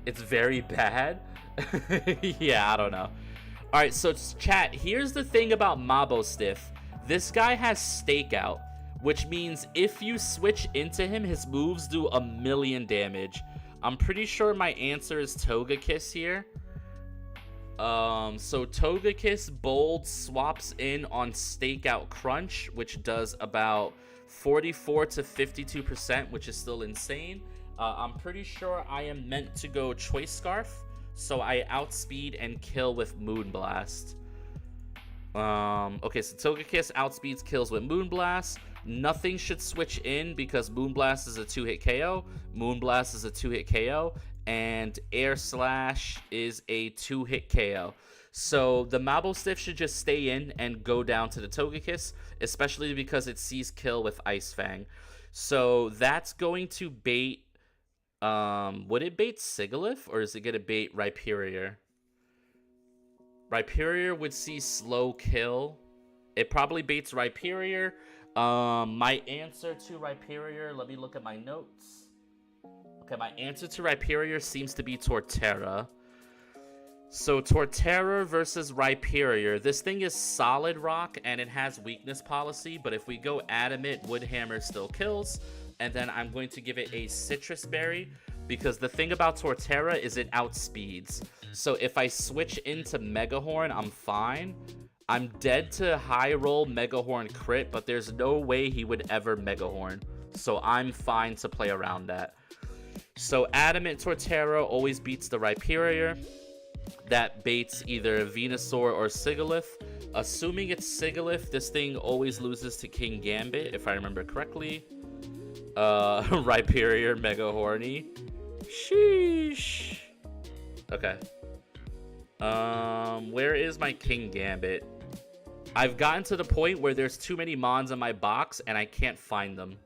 It's very bad. Yeah, I don't know. All right, so chat, here's the thing about Mabo Stiff. This guy has Stakeout, which means if you switch into him, his moves do 1,000,000 damage. I'm pretty sure my answer is Togekiss here. So Togekiss Bold swaps in on Stakeout Crunch, which does about 44 to 52%, which is still insane. I'm pretty sure I am meant to go Choice Scarf, so I outspeed and kill with Moonblast. Okay, so Togekiss outspeeds kills with Moonblast. Nothing should switch in because Moonblast is a 2-hit KO. Moonblast is a 2-hit KO. And Air Slash is a 2-hit KO. So the Mabo Stiff should just stay in and go down to the Togekiss, especially because it sees kill with Ice Fang. So that's going to bait... would it bait Sigilyph, or is it going to bait Rhyperior? Rhyperior would see slow kill. It probably baits Rhyperior. My answer to Rhyperior, let me look at my notes. Okay, my answer to Rhyperior seems to be Torterra. So Torterra versus Rhyperior. This thing is solid rock and it has weakness policy, but if we go Adamant, Woodhammer still kills. And then I'm going to give it a Citrus Berry because the thing about Torterra is it outspeeds. So if I switch into Megahorn, I'm fine. I'm dead to high roll Megahorn crit, but there's no way he would ever Megahorn. So I'm fine to play around that. So Adamant Torterra always beats the Rhyperior. That baits either Venusaur or Sigilyph. Assuming it's Sigilyph, this thing always loses to King Gambit, if I remember correctly. Rhyperior Mega Horny. Sheesh. Okay. Where is my King Gambit? I've gotten to the point where there's too many Mons in my box and I can't find them.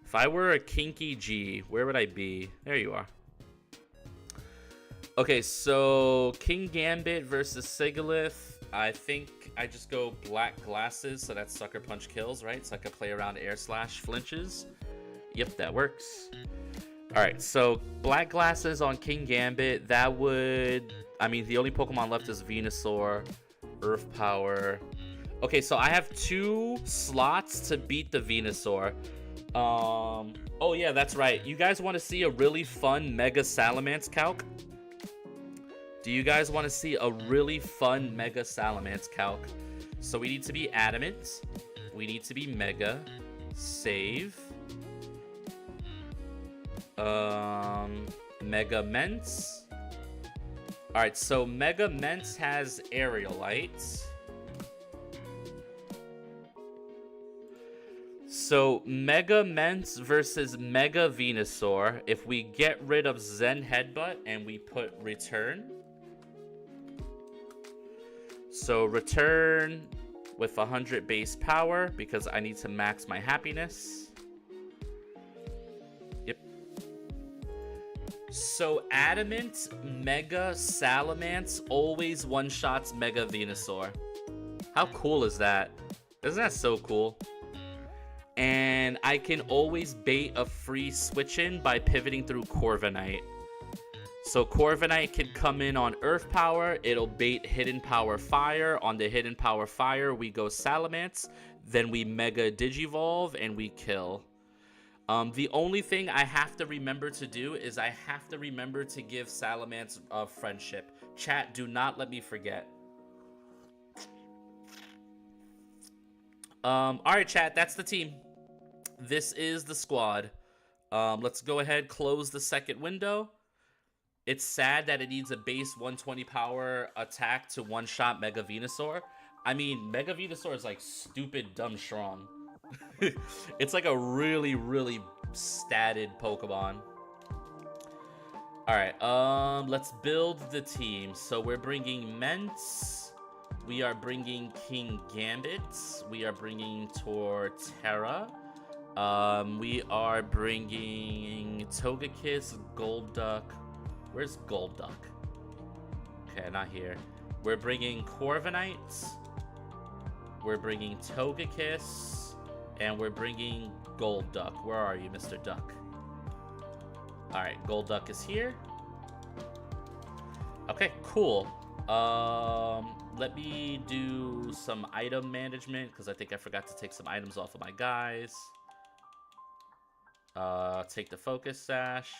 If I were a Kinky G, where would I be? There you are. Okay, so King Gambit versus Sigilyph. I think I just go Black Glasses, so that Sucker Punch kills, right? So I can play around Air Slash flinches. Yep, that works. Alright, so Black Glasses on King Gambit, that would... I mean, the only Pokemon left is Venusaur, Earth Power. Okay, so I have 2 slots to beat the Venusaur. Oh yeah, that's right. You guys want to see a really fun Mega Salamence calc? Do you guys want to see a really fun Mega Salamence calc? So we need to be Adamant. We need to be Mega. Save. Mega Mence. Alright, so Mega Mence has Aerialite. So Mega Mence versus Mega Venusaur. If we get rid of Zen Headbutt and we put Return. So Return with 100 base power because I need to max my happiness. Yep. So Adamant Mega Salamence always one-shots Mega Venusaur. How cool is that? Isn't that so cool? And I can always bait a free switch-in by pivoting through Corviknight. So Corviknight can come in on Earth Power. It'll bait Hidden Power Fire. On the Hidden Power Fire, we go Salamence. Then we Mega Digivolve and we kill. The only thing I have to remember to do is I have to remember to give Salamence a friendship. Chat, do not let me forget. Alright, chat, that's the team. This is the squad. Let's go ahead, close the second window. It's sad that it needs a base 120 power attack to one-shot Mega Venusaur. I mean, Mega Venusaur is like stupid, dumb, strong. It's like a really, really statted Pokemon. Alright, let's build the team. So we're bringing Mence. We are bringing King Gambit. We are bringing Torterra. We are bringing Togekiss, Golduck. Where's Golduck? Okay, not here. We're bringing Corviknight. We're bringing Togekiss. And we're bringing Golduck. Where are you, Mr. Duck? Alright, Golduck is here. Okay, cool. Let me do some item management because I think I forgot to take some items off of my guys. Take the Focus Sash.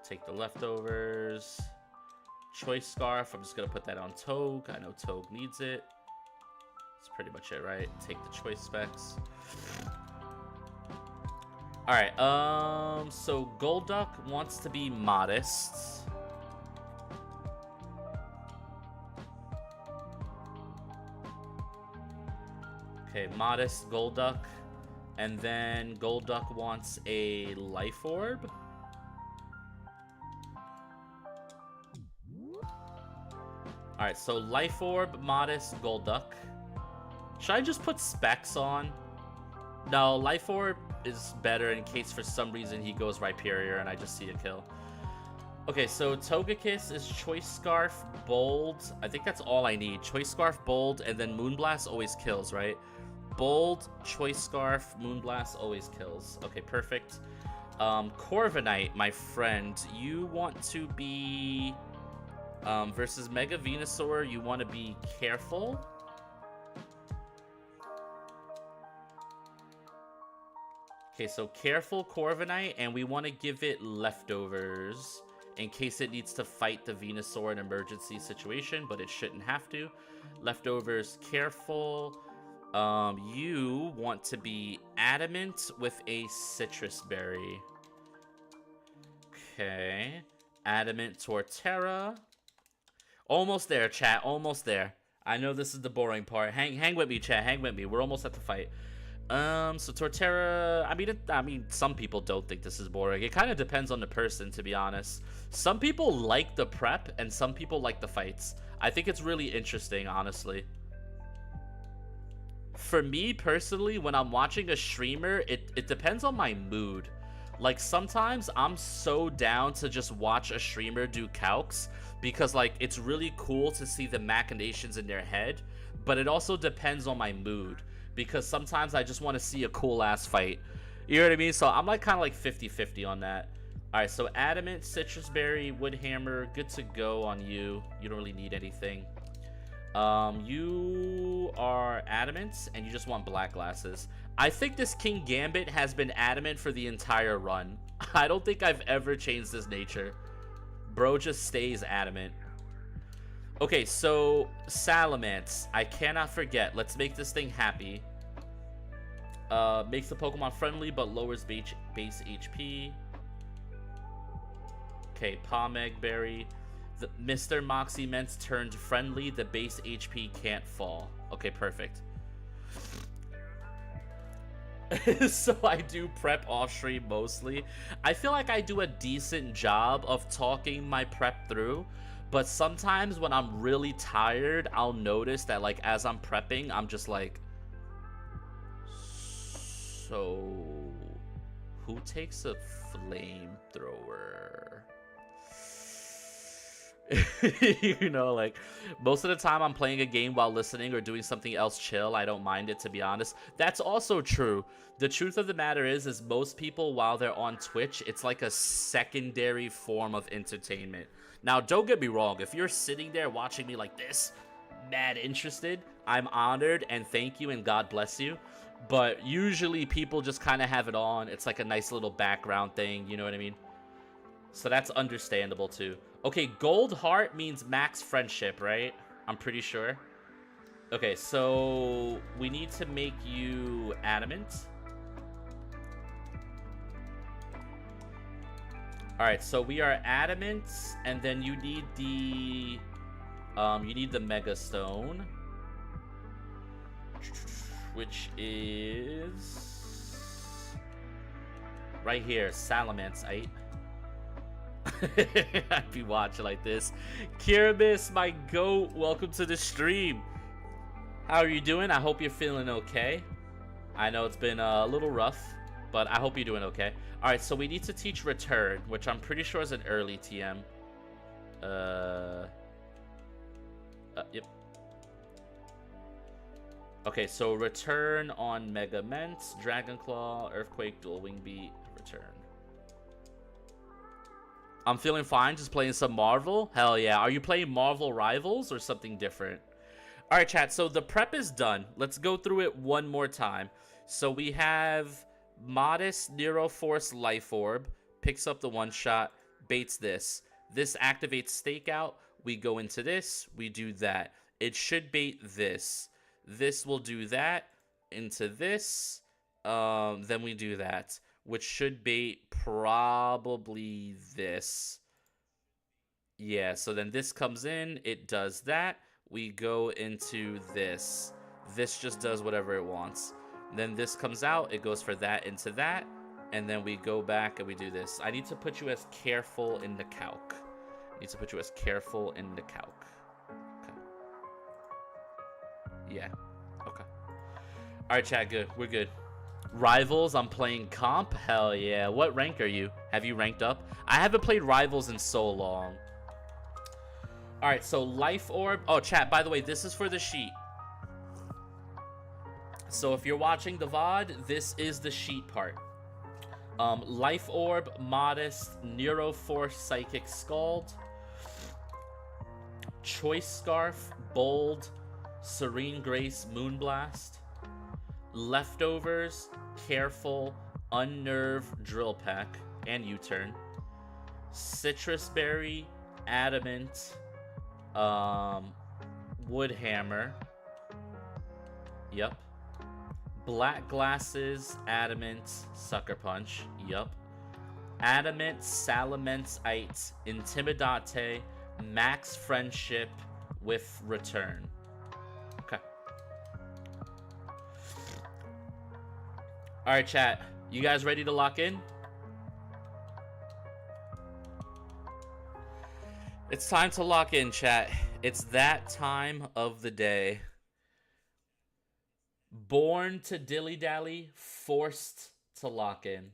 Take the leftovers. Choice Scarf. I'm just gonna put that on Toge. I know Toge needs it. That's pretty much it, right? Take the choice specs. Alright, so Golduck wants to be modest. Okay, modest Golduck. And then Golduck wants a Life Orb. Alright, so Life Orb, modest, Golduck. Should I just put specs on? No, Life Orb is better in case for some reason he goes Rhyperior and I just see a kill. Okay, so Togekiss is Choice Scarf, Bold. I think that's all I need. Choice Scarf, Bold, and then Moonblast always kills, right? Bold, Choice Scarf, Moonblast always kills. Okay, perfect. Corviknight, my friend, you want to be... versus Mega Venusaur, you want to be careful. Okay, so careful Corviknight, and we want to give it leftovers in case it needs to fight the Venusaur in an emergency situation, but it shouldn't have to. Leftovers, careful. You want to be adamant with a citrus berry. Okay. Adamant Torterra. Almost there, chat. Almost there. I know this is the boring part. Hang with me, chat. Hang with me. We're almost at the fight. So Torterra, I mean, some people don't think this is boring. It kind of depends on the person, to be honest. Some people like the prep, and some people like the fights. I think it's really interesting, honestly. For me, personally, when I'm watching a streamer, it depends on my mood. Like, sometimes I'm so down to just watch a streamer do calcs, because, like, it's really cool to see the machinations in their head, but it also depends on my mood. Because sometimes I just want to see a cool-ass fight. You know what I mean? So I'm like kind of like 50-50 on that. Alright, so Adamant, Citrus Berry, Wood Hammer, good to go on you. You don't really need anything. You are Adamant, and you just want black glasses. I think this King Gambit has been Adamant for the entire run. I don't think I've ever changed his nature. Bro just stays Adamant. Okay, so Salamence, I cannot forget. Let's make this thing happy. Makes the Pokemon friendly, but lowers base HP. Okay, Palmeg Berry. Mr. Moxie Ments turned friendly. The base HP can't fall. Okay, perfect. So I do prep off stream mostly. I feel like I do a decent job of talking my prep through, but sometimes when I'm really tired, I'll notice that like as I'm prepping, I'm just like, so who takes a flamethrower? You know, like most of the time I'm playing a game while listening or doing something else chill. I don't mind it, to be honest. That's also true. The truth of the matter is most people while they're on Twitch, it's like a secondary form of entertainment. Now, don't get me wrong. If you're sitting there watching me like this, mad interested, I'm honored and thank you and God bless you. But usually people just kind of have it on. It's like a nice little background thing, you know what I mean? So that's understandable too. Okay, gold heart means max friendship, right? I'm pretty sure. Okay, so we need to make you adamant. All right, so we are adamant, and then you need the mega stone, which is right here, salamence. I'd be watching like this. Kiramis, my goat, welcome to the stream. How are you doing? I hope you're feeling okay. I know it's been a little rough, but I hope you're doing okay. All right, so we need to teach return, which I'm pretty sure is an early TM. Yep. Okay, so return on Mega Ment, Dragon Claw, Earthquake, Dual Wing Beat, return. I'm feeling fine just playing some Marvel. Hell yeah. Are you playing Marvel Rivals or something different? All right, chat. So the prep is done. Let's go through it one more time. So we have Modest Neuroforce Life Orb. Picks up the one-shot. Baits this. This activates Stakeout. We go into this. We do that. It should bait this. This will do that. Into this. Then we do that, which should bait probably this. Yeah, so then this comes in, it does that. We go into this. This just does whatever it wants. Then this comes out, it goes for that into that, and then we go back and we do this. I need to put you as careful in the calc. I need to put you as careful in the calc. Okay. Yeah. Okay. All right, chat, good. We're good. Rivals, I'm playing comp. Hell yeah. What rank are you? Have you ranked up? I haven't played Rivals in so long. All right, so Life Orb. Oh, chat, by the way, this is for the sheet. So if you're watching the VOD, this is the sheet part. Life Orb, Modest, Neuroforce, Psychic Scald, Choice Scarf, Bold, Serene Grace, Moonblast, Leftovers, Careful, Unnerve, Drill Peck, and U-Turn, Citrus Berry, Adamant, Wood Hammer, yep, Black Glasses, Adamant, Sucker Punch, yep, Adamant, Salamence, Intimidate, Max Friendship with Return. Okay. All right, chat. You guys ready to lock in? It's time to lock in, chat. It's that time of the day. Born to dilly-dally, forced to lock in.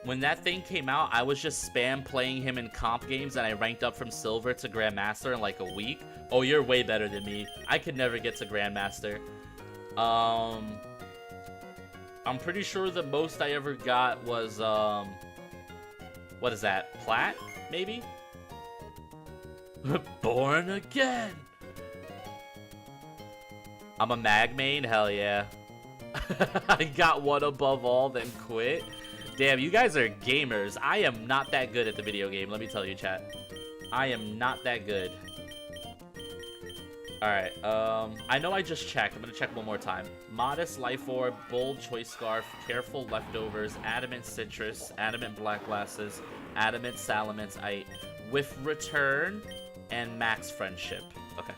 When that thing came out, I was just spam playing him in comp games, and I ranked up from Silver to Grandmaster in like a week. Oh, you're way better than me. I could never get to Grandmaster. I'm pretty sure the most I ever got was, what is that? Plat, maybe? Born again! I'm a mag main? Hell yeah. I got one above all, then quit. Damn, you guys are gamers. I am not that good at the video game, let me tell you, chat. I am not that good. Alright, I know I just checked. I'm gonna check one more time. Modest Life Orb, Bold Choice Scarf, Careful Leftovers, Adamant Citrus, Adamant Black Glasses, Adamant Salamence, with return and max friendship. Okay.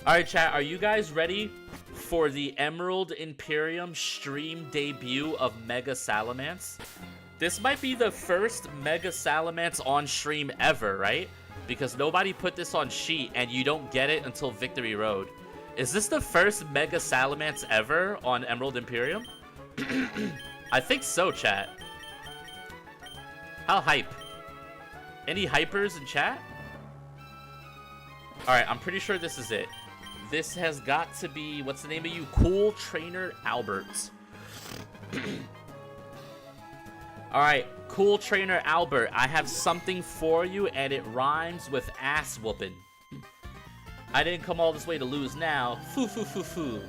Alright, chat, are you guys ready for the Emerald Imperium stream debut of Mega Salamence? This might be the first Mega Salamence on stream ever, right? Because nobody put this on sheet and you don't get it until Victory Road. Is this the first Mega Salamence ever on Emerald Imperium? I think so, chat. How hype? Any hypers in chat? Alright, I'm pretty sure this is it. This has got to be, what's the name of you? Cool Trainer Albert. Alright, Cool Trainer Albert, I have something for you and it rhymes with ass whooping. I didn't come all this way to lose now. Foo foo foo foo.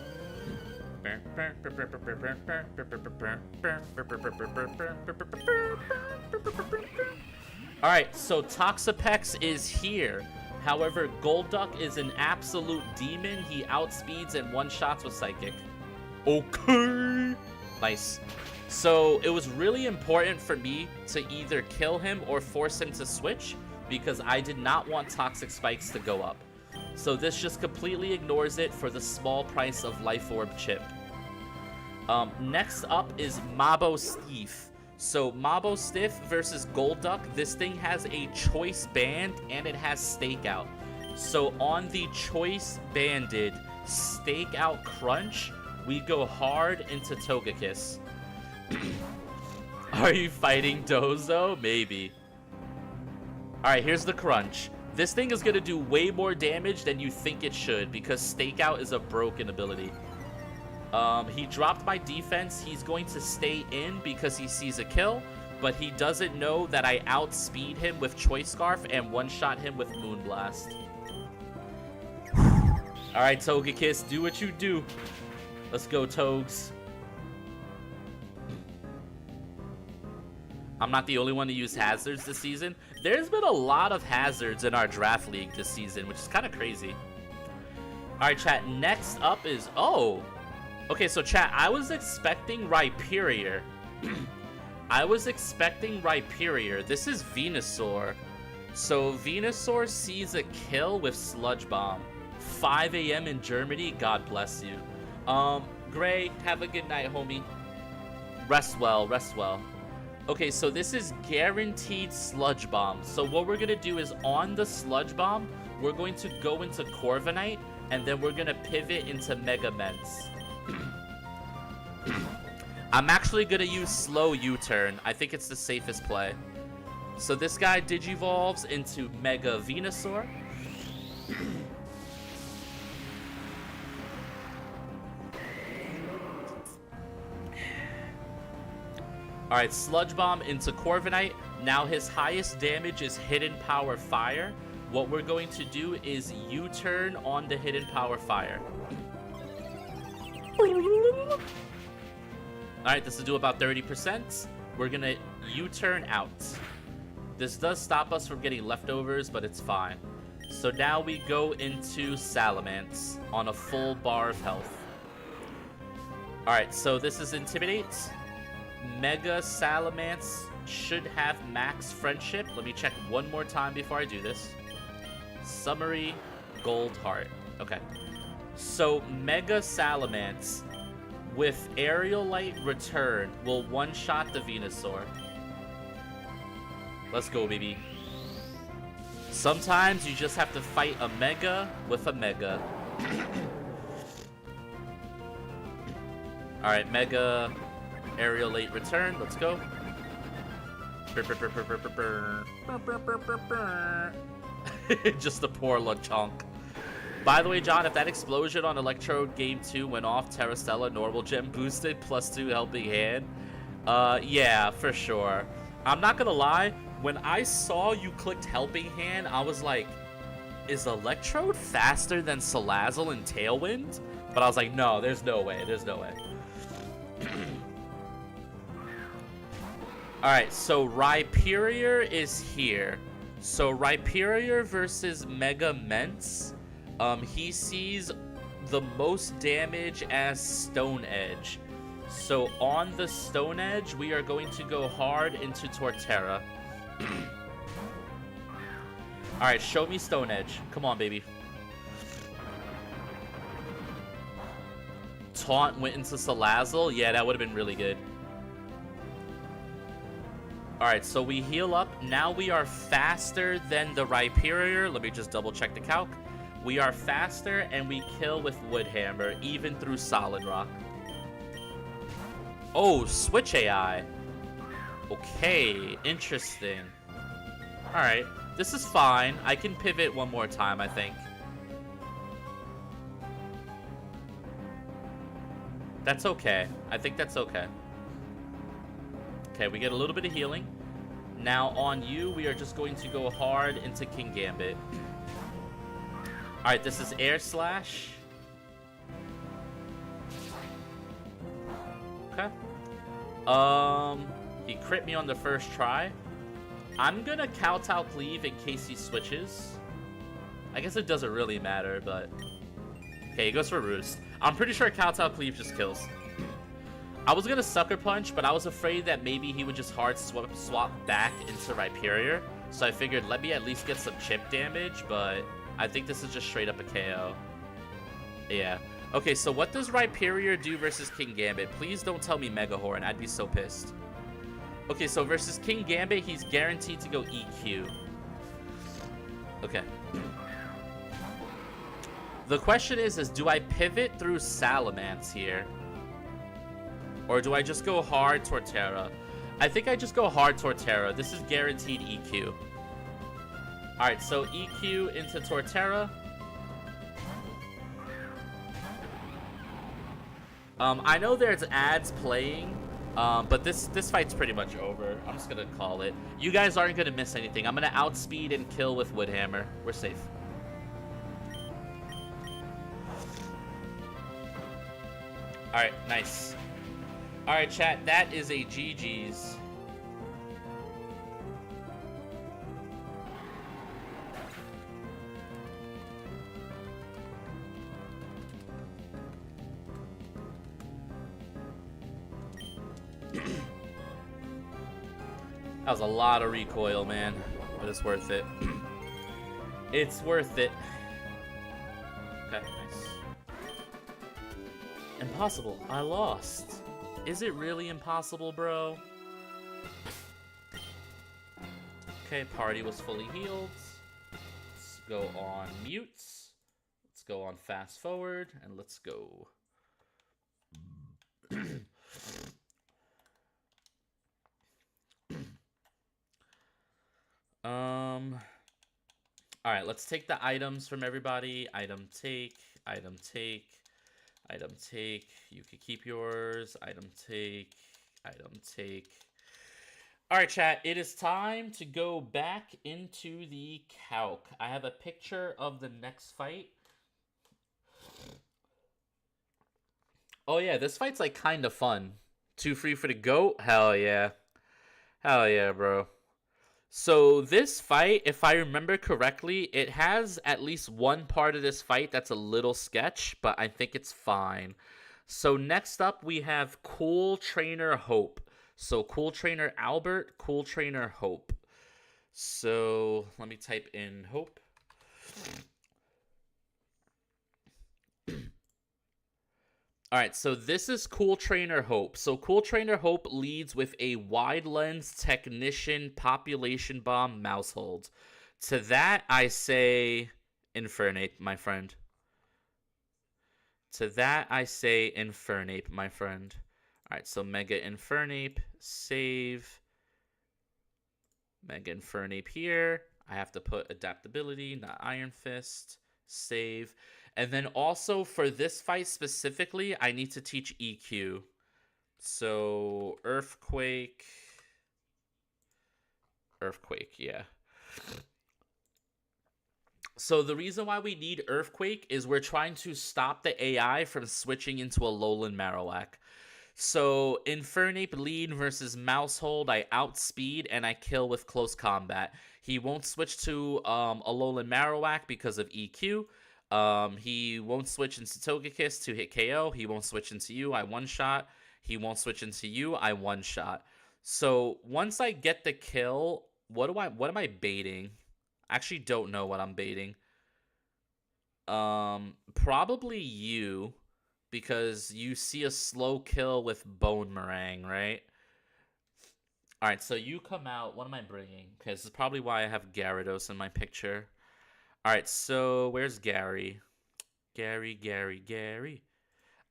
Alright, so Toxapex is here. However, Golduck is an absolute demon. He outspeeds and one-shots with Psychic. Okay. Nice. So, it was really important for me to either kill him or force him to switch, because I did not want Toxic Spikes to go up. So this just completely ignores it for the small price of Life Orb Chip. Next up is Mabo Stiff. So Mabo Stiff versus Golduck. This thing has a choice band and it has Stakeout. So on the choice banded Stakeout Crunch, we go hard into Togekiss. Are you fighting Dozo? Maybe. Alright, here's the Crunch. This thing is going to do way more damage than you think it should because Stakeout is a broken ability. He dropped my defense. He's going to stay in because he sees a kill, but he doesn't know that I outspeed him with Choice Scarf and one-shot him with Moonblast. Alright, Togekiss, do what you do. Let's go, Togs. I'm not the only one to use hazards this season. There's been a lot of hazards in our draft league this season, which is kind of crazy. Alright, chat, next up is... Oh! Okay, so chat, I was expecting Rhyperior. I was expecting Rhyperior. This is Venusaur. So Venusaur sees a kill with Sludge Bomb. 5 a.m. in Germany, God bless you. Gray, have a good night, homie. Rest well, rest well. Okay, so this is guaranteed Sludge Bomb. So what we're going to do is on the Sludge Bomb, we're going to go into Corviknight, and then we're going to pivot into Mega Mence. I'm actually going to use Slow U-Turn. I think it's the safest play. So this guy Digivolves into Mega Venusaur. Alright, Sludge Bomb into Corviknight. Now his highest damage is Hidden Power Fire. What we're going to do is U-turn on the Hidden Power Fire. Alright, this will do about 30%. We're gonna U-turn out. This does stop us from getting leftovers, but it's fine. So now we go into Salamence on a full bar of health. Alright, so this is Intimidate. Mega Salamence should have max friendship. Let me check one more time before I do this. Summary, Gold Heart. Okay. So Mega Salamence with Aerial Light Return will one-shot the Venusaur. Let's go, baby. Sometimes you just have to fight a Mega with a Mega. Alright, Mega Aerial Light Return. Let's go. Just a poor Lechonk. By the way, John, if that explosion on Electrode Game 2 went off, Terrastella normal gem boosted +2 helping hand. Yeah, for sure. I'm not gonna lie, when I saw you clicked helping hand, I was like, is Electrode faster than Salazzle and Tailwind? But I was like, no, there's no way, there's no way. Alright, so Rhyperior is here. So Rhyperior versus Mega Mence. He sees the most damage as Stone Edge. So on the Stone Edge, we are going to go hard into Torterra. Alright, show me Stone Edge. Come on, baby. Taunt went into Salazzle. Yeah, that would have been really good. Alright, so we heal up. Now we are faster than the Rhyperior. Let me just double check the calc. We are faster and we kill with Woodhammer, even through Solid Rock. Oh, switch AI. Okay, interesting. Alright, this is fine. I can pivot one more time, I think. That's okay. I think that's okay. Okay, we get a little bit of healing. Now on you, we are just going to go hard into King Gambit. Alright, this is Air Slash. Okay. He crit me on the first try. I'm gonna Kowtow Cleave in case he switches. I guess it doesn't really matter, but... Okay, he goes for Roost. I'm pretty sure Kowtow Cleave just kills. I was gonna Sucker Punch, but I was afraid that maybe he would just hard swap back into Rhyperior. So I figured, let me at least get some chip damage, but I think this is just straight up a KO. Yeah. Okay, so what does Rhyperior do versus King Gambit? Please don't tell me Mega Horn. I'd be so pissed. Okay, so versus King Gambit, he's guaranteed to go EQ. Okay. The question is do I pivot through Salamence here? Or do I just go hard Torterra? I think I just go hard Torterra. This is guaranteed EQ. Alright, so EQ into Torterra. I know there's ads playing, but this fight's pretty much over. I'm just gonna call it. You guys aren't gonna miss anything. I'm gonna outspeed and kill with Woodhammer. We're safe. Alright, nice. Alright, chat, that is a GG's. That was a lot of recoil, man, but it's worth it. It's worth it. Okay, nice. Impossible. I lost. Is it really impossible, bro? Okay, party was fully healed. Let's go on mutes. Let's go on fast forward, and let's go. All right, let's take the items from everybody. Item take, item take, item take. You can keep yours. Item take, item take. All right, chat, it is time to go back into the calc. I have a picture of the next fight. Oh yeah, this fight's like kind of fun. 2 free for the GOAT? Hell yeah. Hell yeah, bro. So this fight, if I remember correctly, it has at least one part of this fight that's a little sketch, but I think it's fine. So next up, we have Cool Trainer Hope. So Cool Trainer Albert, Cool Trainer Hope. So let me type in Hope. Alright, so this is Cool Trainer Hope. So Cool Trainer Hope leads with a Wide Lens Technician Population Bomb Mousehold. To that, I say Infernape, my friend. To that, I say Infernape, my friend. Alright, so Mega Infernape, save. Mega Infernape here. I have to put Adaptability, not Iron Fist. Save. And then also for this fight specifically, I need to teach EQ. So Earthquake. Earthquake, yeah. So the reason why we need Earthquake is we're trying to stop the AI from switching into a Alolan Marowak. So Infernape lead versus Mousehold, I outspeed and I kill with close combat. He won't switch to Alolan Marowak because of EQ. He won't switch into Togekiss to hit KO. He won't switch into you. I one-shot. He won't switch into you. I one-shot. So once I get the kill What am I baiting? I actually don't know what I'm baiting. Probably you, because you see a slow kill with Bone Meringue, right? All right, so you come out. What am I bringing? Okay, this is probably why I have Gyarados in my picture. All right, so where's Gary? Gary.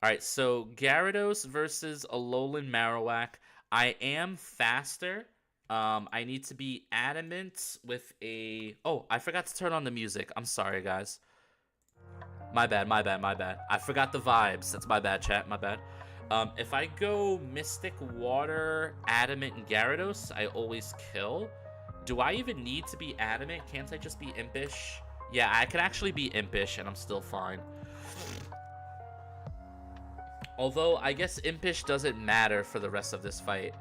All right, so Gyarados versus Alolan Marowak. I am faster. I need to be adamant with a. Oh, I forgot to turn on the music. I'm sorry, guys. My bad. I forgot the vibes. That's my bad, chat. My bad. If I go Mystic Water, Adamant, and Gyarados, I always kill. Do I even need to be Adamant? Can't I just be Impish? Yeah, I can actually be Impish, and I'm still fine. Although, I guess Impish doesn't matter for the rest of this fight.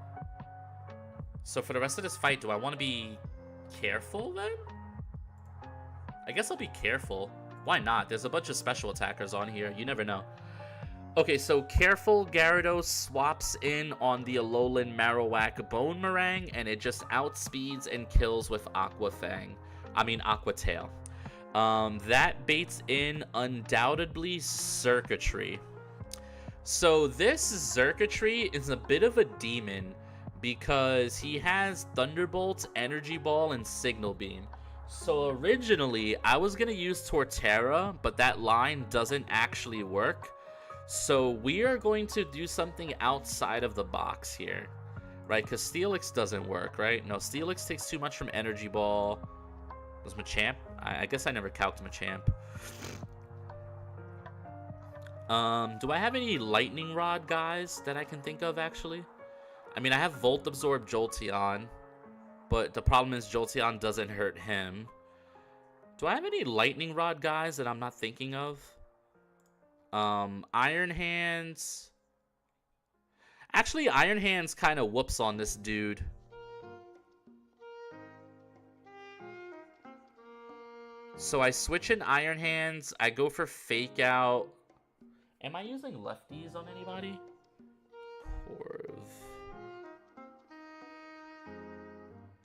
So for the rest of this fight, do I want to be careful, then? I guess I'll be careful. Why not? There's a bunch of special attackers on here. You never know. Okay, so careful Gyarados swaps in on the Alolan Marowak Bone Meringue, and it just outspeeds and kills with Aqua Tail. That baits in undoubtedly Circuitry. So this Circuitry is a bit of a demon because he has Thunderbolt, Energy Ball, and Signal Beam. So originally, I was going to use Torterra, but that line doesn't actually work. So we are going to do something outside of the box here, right? Because Steelix doesn't work, right? No, Steelix takes too much from Energy Ball. Was Machamp? I guess I never calced Machamp. Do I have any Lightning Rod guys that I can think of, actually? I mean, I have Volt Absorb Jolteon, but the problem is Jolteon doesn't hurt him. Do I have any Lightning Rod guys that I'm not thinking of? Iron Hands. Actually, Iron Hands kind of whoops on this dude. So I switch in Iron Hands. I go for Fake Out. Am I using lefties on anybody? Corv.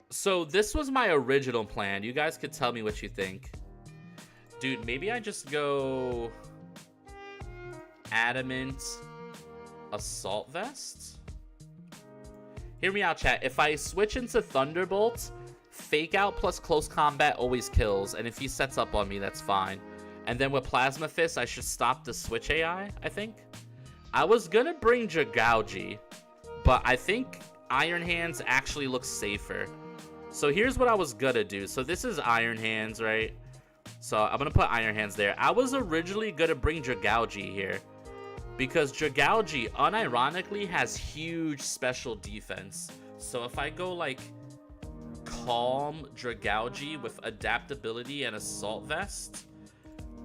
So this was my original plan. You guys could tell me what you think. Dude, maybe I just go Adamant, Assault Vest? Hear me out, chat. If I switch into Thunderbolt, Fake Out plus Close Combat always kills, and if he sets up on me, that's fine. And then with Plasma Fist, I should stop the Switch AI, I think. I was gonna bring Jagauji, but I think Iron Hands actually looks safer. So here's what I was gonna do. So this is Iron Hands, right? So I'm gonna put Iron Hands there. I was originally gonna bring Jagauji here, because Jagauji unironically has huge special defense. So if I go like Calm Jagauji with Adaptability and Assault Vest,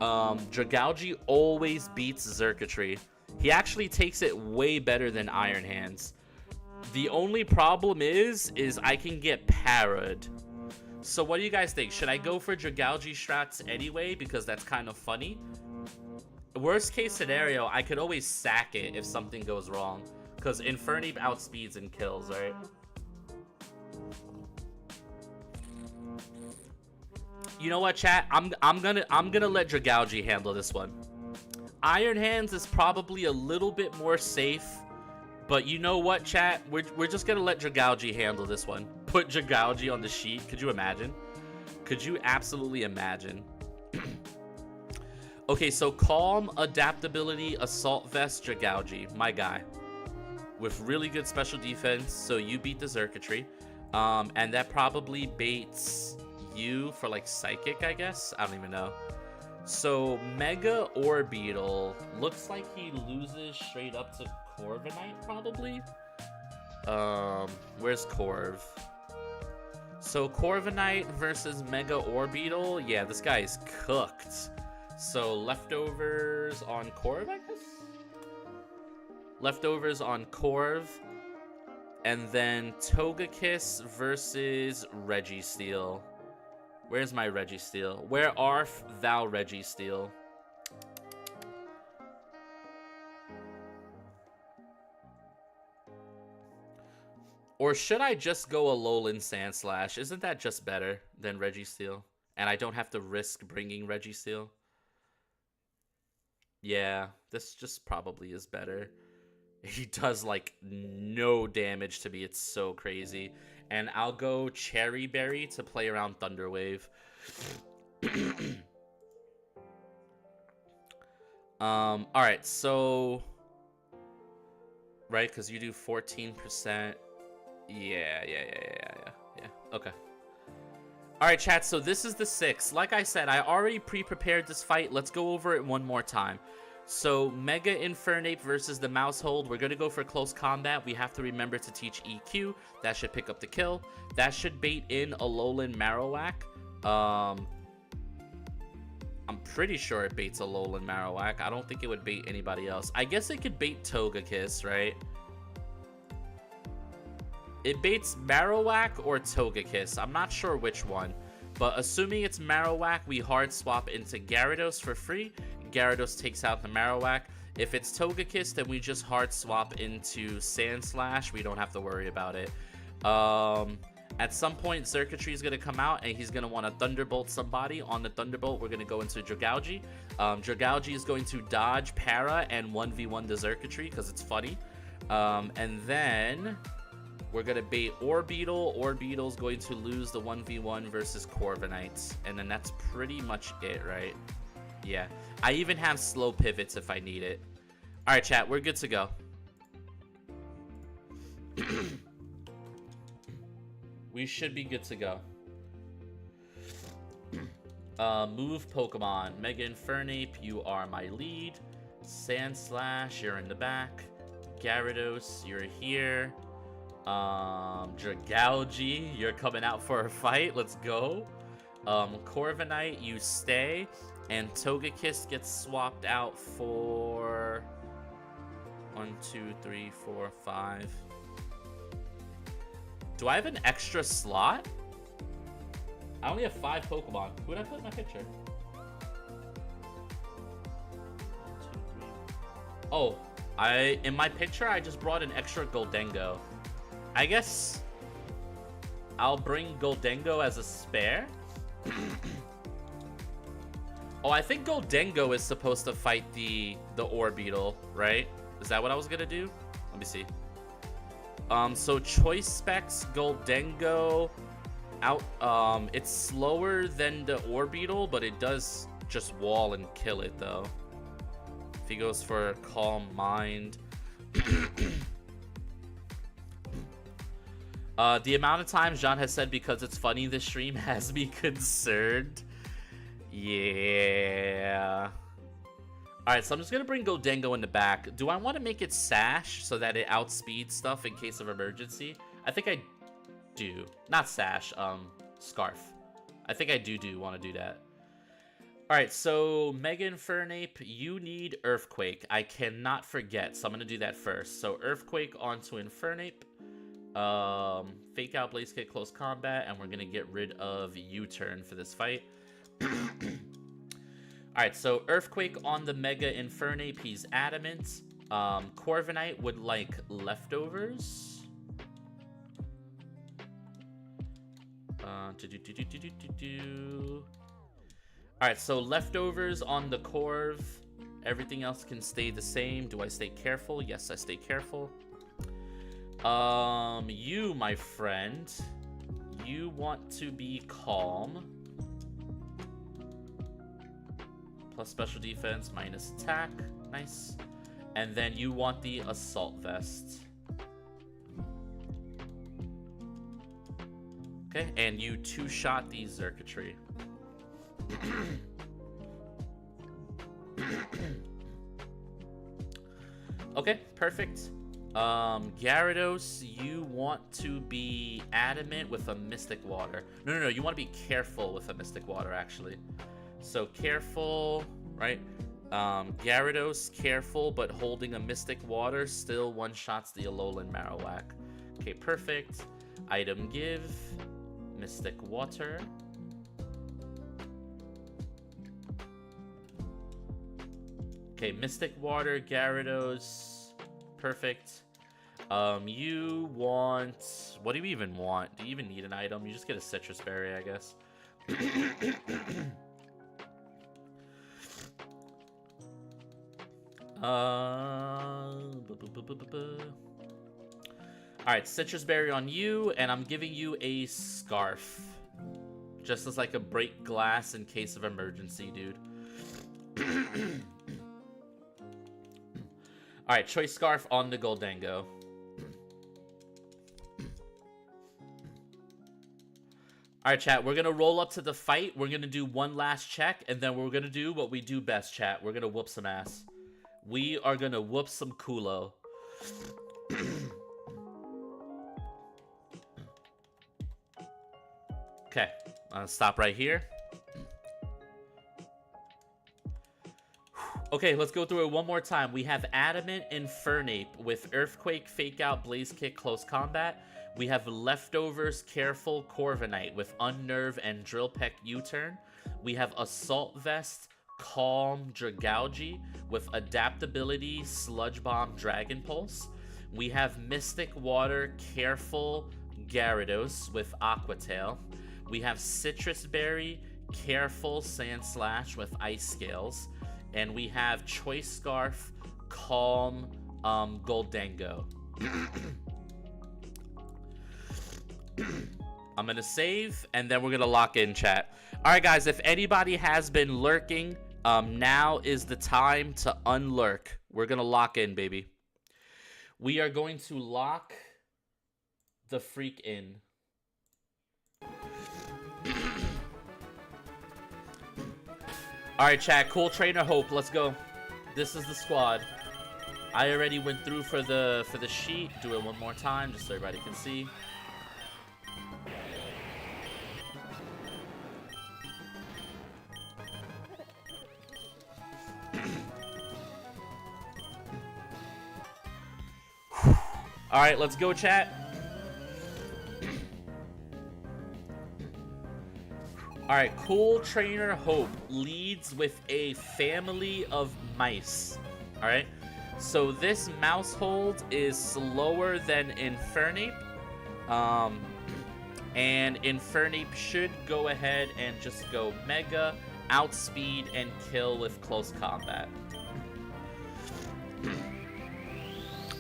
Jagauji always beats Circuitry. He actually takes it way better than Iron Hands. The only problem is I can get parried. So what do you guys think? Should I go for Jagauji strats anyway, because that's kind of funny? Worst case scenario, I could always sack it if something goes wrong, because Infernape outspeeds and kills, right? You know what, chat? I'm gonna let Jagauji handle this one. Iron Hands is probably a little bit more safe, but you know what, chat? We're just gonna let Jagauji handle this one. Put Jagauji on the sheet. Could you imagine? Could you absolutely imagine? Okay, so Calm, Adaptability, Assault Vest, Jagauji, my guy, with really good special defense. So you beat the Circuitry, and that probably baits you for like Psychic, I guess. I don't even know. So Mega Orbeetle looks like he loses straight up to Corviknight, probably. Where's Corv? So Corviknight versus Mega Orbeetle. Yeah, this guy is cooked. So leftovers on Corv, I guess? Leftovers on Corv. And then Togekiss versus Registeel. Where's my Registeel? Where art thou, Registeel? Or should I just go Alolan Sandslash? Isn't that just better than Registeel? And I don't have to risk bringing Registeel? Yeah, this just probably is better. He does, like, no damage to me. It's so crazy. And I'll go Cherry Berry to play around Thunder Wave. Alright, so... Right, because you do 14%. Yeah. Okay. Alright, chat, so this is the 6. Like I said, I already pre-prepared this fight. Let's go over it one more time. So, Mega Infernape versus the Mousehold. We're going to go for close combat. We have to remember to teach EQ. That should pick up the kill. That should bait in Alolan Marowak. I'm pretty sure it baits Alolan Marowak. I don't think it would bait anybody else. I guess it could bait Togekiss, right? It baits Marowak or Togekiss. I'm not sure which one. But assuming it's Marowak, we hard swap into Gyarados for free. Gyarados takes out the Marowak. If it's Togekiss, then we just hard swap into Sandslash. We don't have to worry about it. At some point, Xurkitree is going to come out, and he's going to want to Thunderbolt somebody. On the Thunderbolt, we're going to go into Dragalge. Dragalge is going to dodge Para and 1v1 the Xurkitree because it's funny. And then we're going to bait Orbeetle. Orbeetle's going to lose the 1v1 versus Corviknight. And then that's pretty much it, right? Yeah. I even have slow pivots if I need it. Alright, chat. We're good to go. We should be good to go. Move Pokemon. Mega Infernape, you are my lead. Sandslash, you're in the back. Gyarados, you're here. Dragalge, you're coming out for a fight. Let's go. Corviknight, you stay. And Togekiss gets swapped out for 1, 2, 3, 4, 5. Do I have an extra slot? I only have 5 Pokemon. Who did I put in my picture? 1, 2, 3. Oh, in my picture I just brought an extra Goldengo. I guess I'll bring Goldengo as a spare. Oh, I think Goldengo is supposed to fight the Orbeetle, right? Is that what I was gonna do? Let me see. So Choice Specs, Goldengo, out. It's slower than the Orbeetle, but it does just wall and kill it though. If he goes for Calm Mind. The amount of times John has said because it's funny this stream has me concerned. Yeah. Alright, so I'm just going to bring Goldengo in the back. Do I want to make it Sash so that it outspeeds stuff in case of emergency? I think I do. Not Sash, Scarf. I think I do want to do that. Alright, so Mega Infernape, you need Earthquake. I cannot forget, so I'm going to do that first. So Earthquake onto Infernape. Fake Out Blaze Kick Close Combat, and we're going to get rid of U-Turn for this fight. Alright, so Earthquake on the Mega Infernape, he's adamant. Corviknight would like leftovers. Alright, so leftovers on the Corv. Everything else can stay the same. Do I stay careful? Yes, I stay careful. You, my friend, you want to be calm. Plus special defense, minus attack. Nice. And then you want the assault vest. Okay, and you two-shot the Xurkitree. Okay, perfect. Gyarados, you want to be adamant with a Mystic Water. No, you want to be careful with a Mystic Water, actually. So careful, right? Gyarados, careful, but holding a Mystic Water still one-shots the Alolan Marowak. Okay, perfect. Item give, Mystic Water. Okay, Mystic Water, Gyarados, perfect. You want... What do you even want? Do you even need an item? You just get a citrus berry, I guess. Alright, citrus berry on you, and I'm giving you a scarf. Just as like a break glass in case of emergency, dude. Alright, choice scarf on the Goldango. Alright, chat, we're gonna roll up to the fight. We're gonna do one last check, and then we're gonna do what we do best, chat. We're gonna whoop some ass. We are gonna whoop some culo. Okay, I'm gonna stop right here. Okay, let's go through it one more time. We have Adamant Infernape with Earthquake, Fake Out, Blaze Kick, Close Combat. We have Leftovers, Careful, Corviknight with Unnerve and Drill Peck U-Turn. We have Assault Vest, Calm, Dragougy with Adaptability, Sludge Bomb, Dragon Pulse. We have Mystic Water, Careful, Gyarados with Aqua Tail. We have Citrus Berry, Careful, Sandslash with Ice Scales. And we have Choice Scarf, Calm, Goldango. I'm gonna save, and then we're gonna lock in, chat. Alright, guys, if anybody has been lurking, now is the time to unlurk. We're gonna lock in, baby. We are going to lock the freak in. Alright, chat, cool trainer hope, let's go. This is the squad. I already went through for the sheet. Do it one more time just so everybody can see. Alright, let's go, chat. Alright, cool trainer hope leads with a family of mice. Alright, so this mousehold is slower than Infernape. And Infernape should go ahead and just go Mega, Outspeed, and kill with Close Combat.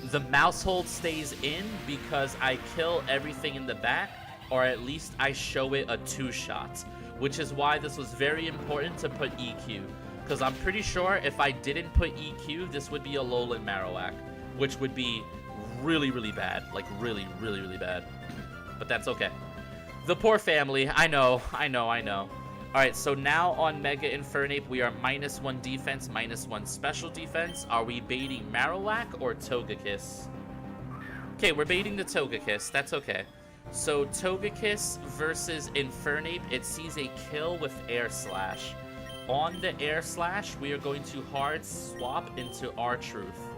The mousehold stays in because I kill everything in the back, or at least I show it a 2-shot. Which is why this was very important to put EQ. Because I'm pretty sure if I didn't put EQ, this would be a Alolan Marowak. Which would be really, really bad. Like, really, really, really bad. But that's okay. The poor family. I know. Alright, so now on Mega Infernape, we are -1 defense, -1 special defense. Are we baiting Marowak or Togekiss? Okay, we're baiting the Togekiss. That's okay. So Togekiss versus Infernape, it sees a kill with Air Slash. On the Air Slash, we are going to hard swap into R-Truth,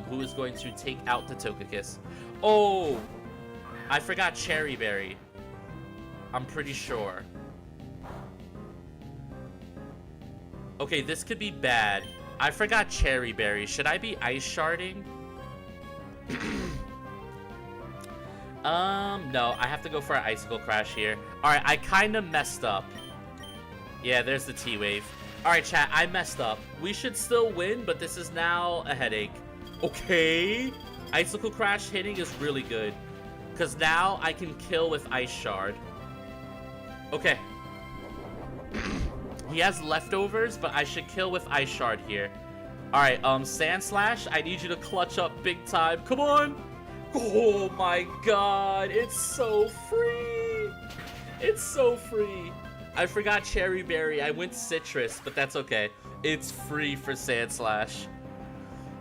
who is going to take out the Togekiss. Oh, I forgot Cherry Berry. I'm pretty sure. Okay, this could be bad. I forgot Cherry Berry. Should I be Ice Sharding? No, I have to go for an Icicle Crash here. Alright, I kind of messed up. Yeah, there's the T-Wave. Alright, chat, I messed up. We should still win, but this is now a headache. Okay. Icicle Crash hitting is really good. Because now I can kill with Ice Shard. Okay. He has leftovers, but I should kill with Ice Shard here. Alright, Sandslash, I need you to clutch up big time. Come on! Oh my god, it's so free! It's so free. I forgot Cherry Berry. I went Citrus, but that's okay. It's free for Sandslash.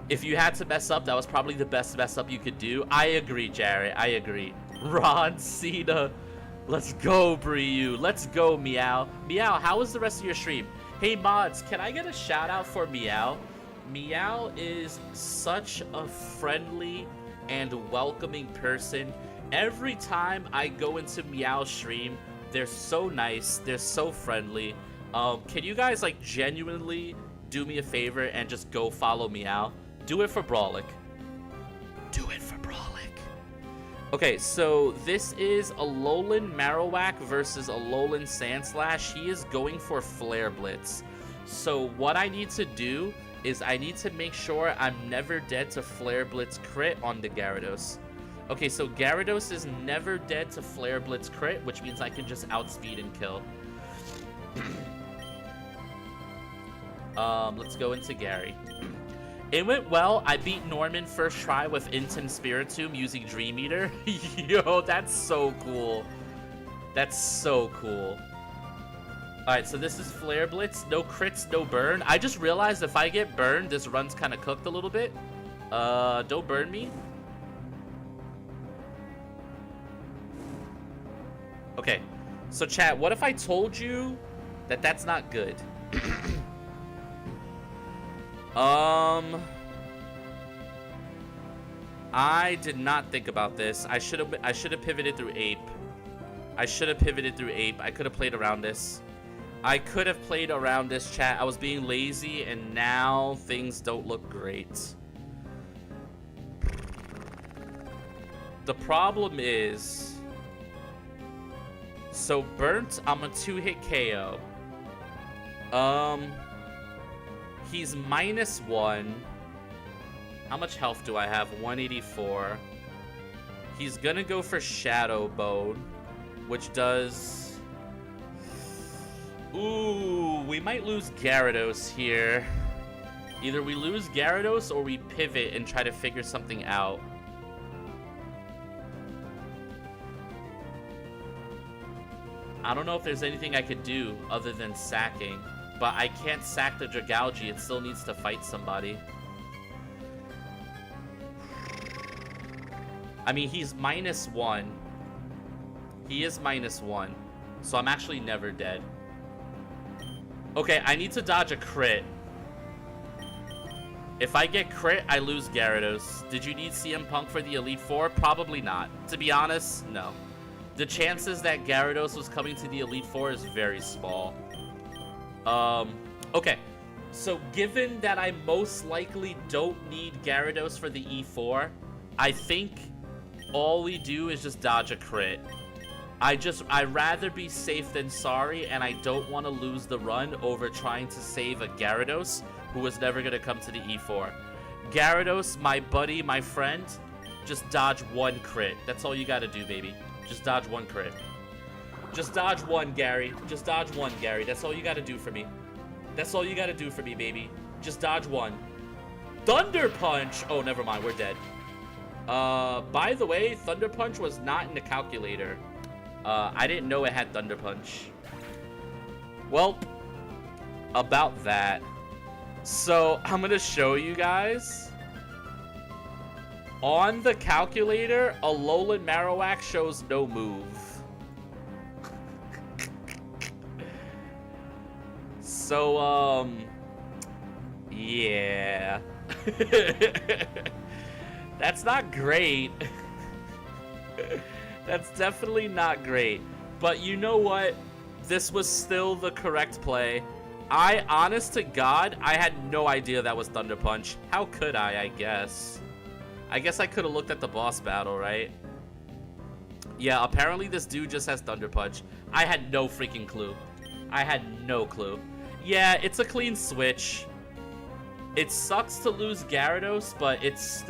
If you had to mess up, that was probably the best mess up you could do. I agree, Jarrett. I agree. Ron Cena. Let's go, Bryu. Let's go, Meow. Meow, how was the rest of your stream? Hey, mods, can I get a shout out for Meow? Meow is such a friendly and welcoming person. Every time I go into Meow's stream, they're so nice, they're so friendly. Can you guys like genuinely do me a favor and just go follow Meow? Do it for Brawlic. Do it for Brawlic. Okay, so this is Alolan Marowak versus Alolan Sandslash. He is going for Flare Blitz. So what I need to do is I need to make sure I'm never dead to Flare Blitz crit on the Gyarados. Okay, so Gyarados is never dead to Flare Blitz crit, which means I can just outspeed and kill. Let's go into Gary. It went well. I beat Norman first try with Intim Spiritomb using Dream Eater. Yo, that's so cool. That's so cool. Alright, so this is Flare Blitz. No crits, no burn. I just realized if I get burned, this run's kind of cooked a little bit. Don't burn me. Okay, so chat, what if I told you that that's not good? I did not think about this. I should have pivoted through Ape. I should have pivoted through Ape. I could have played around this. I could have played around this, chat. I was being lazy, and now things don't look great. The problem is... So, Burnt, I'm a 2-hit KO. He's -1. How much health do I have? 184. He's gonna go for Shadow Bone, which does... Ooh, we might lose Gyarados here. Either we lose Gyarados or we pivot and try to figure something out. I don't know if there's anything I could do other than sacking. But I can't sack the Dragalge. It still needs to fight somebody. I mean, he's -1. He is -1. So I'm actually never dead. Okay, I need to dodge a crit. If I get crit, I lose Gyarados. Did you need CM Punk for the Elite Four? Probably not. To be honest, no. The chances that Gyarados was coming to the Elite Four is very small. Okay. So given that I most likely don't need Gyarados for the E4, I think all we do is just dodge a crit. I'd rather be safe than sorry, and I don't want to lose the run over trying to save a Gyarados who was never going to come to the E4. Gyarados, my buddy, my friend, just dodge one crit. That's all you got to do, baby. Just dodge one crit. Just dodge one, Gary. Just dodge one, Gary. That's all you got to do for me. That's all you got to do for me, baby. Just dodge one. Thunder Punch! Oh, never mind. We're dead. By the way, Thunder Punch was not in the calculator. I didn't know it had Thunder Punch. Well, about that. So, I'm going to show you guys. On the calculator, Alolan Marowak shows no move. So, yeah. That's not great. That's definitely not great. But you know what? This was still the correct play. Honest to God, I had no idea that was Thunder Punch. How could I guess? I guess I could have looked at the boss battle, right? Yeah, apparently this dude just has Thunder Punch. I had no freaking clue. I had no clue. Yeah, it's a clean switch. It sucks to lose Gyarados, but it's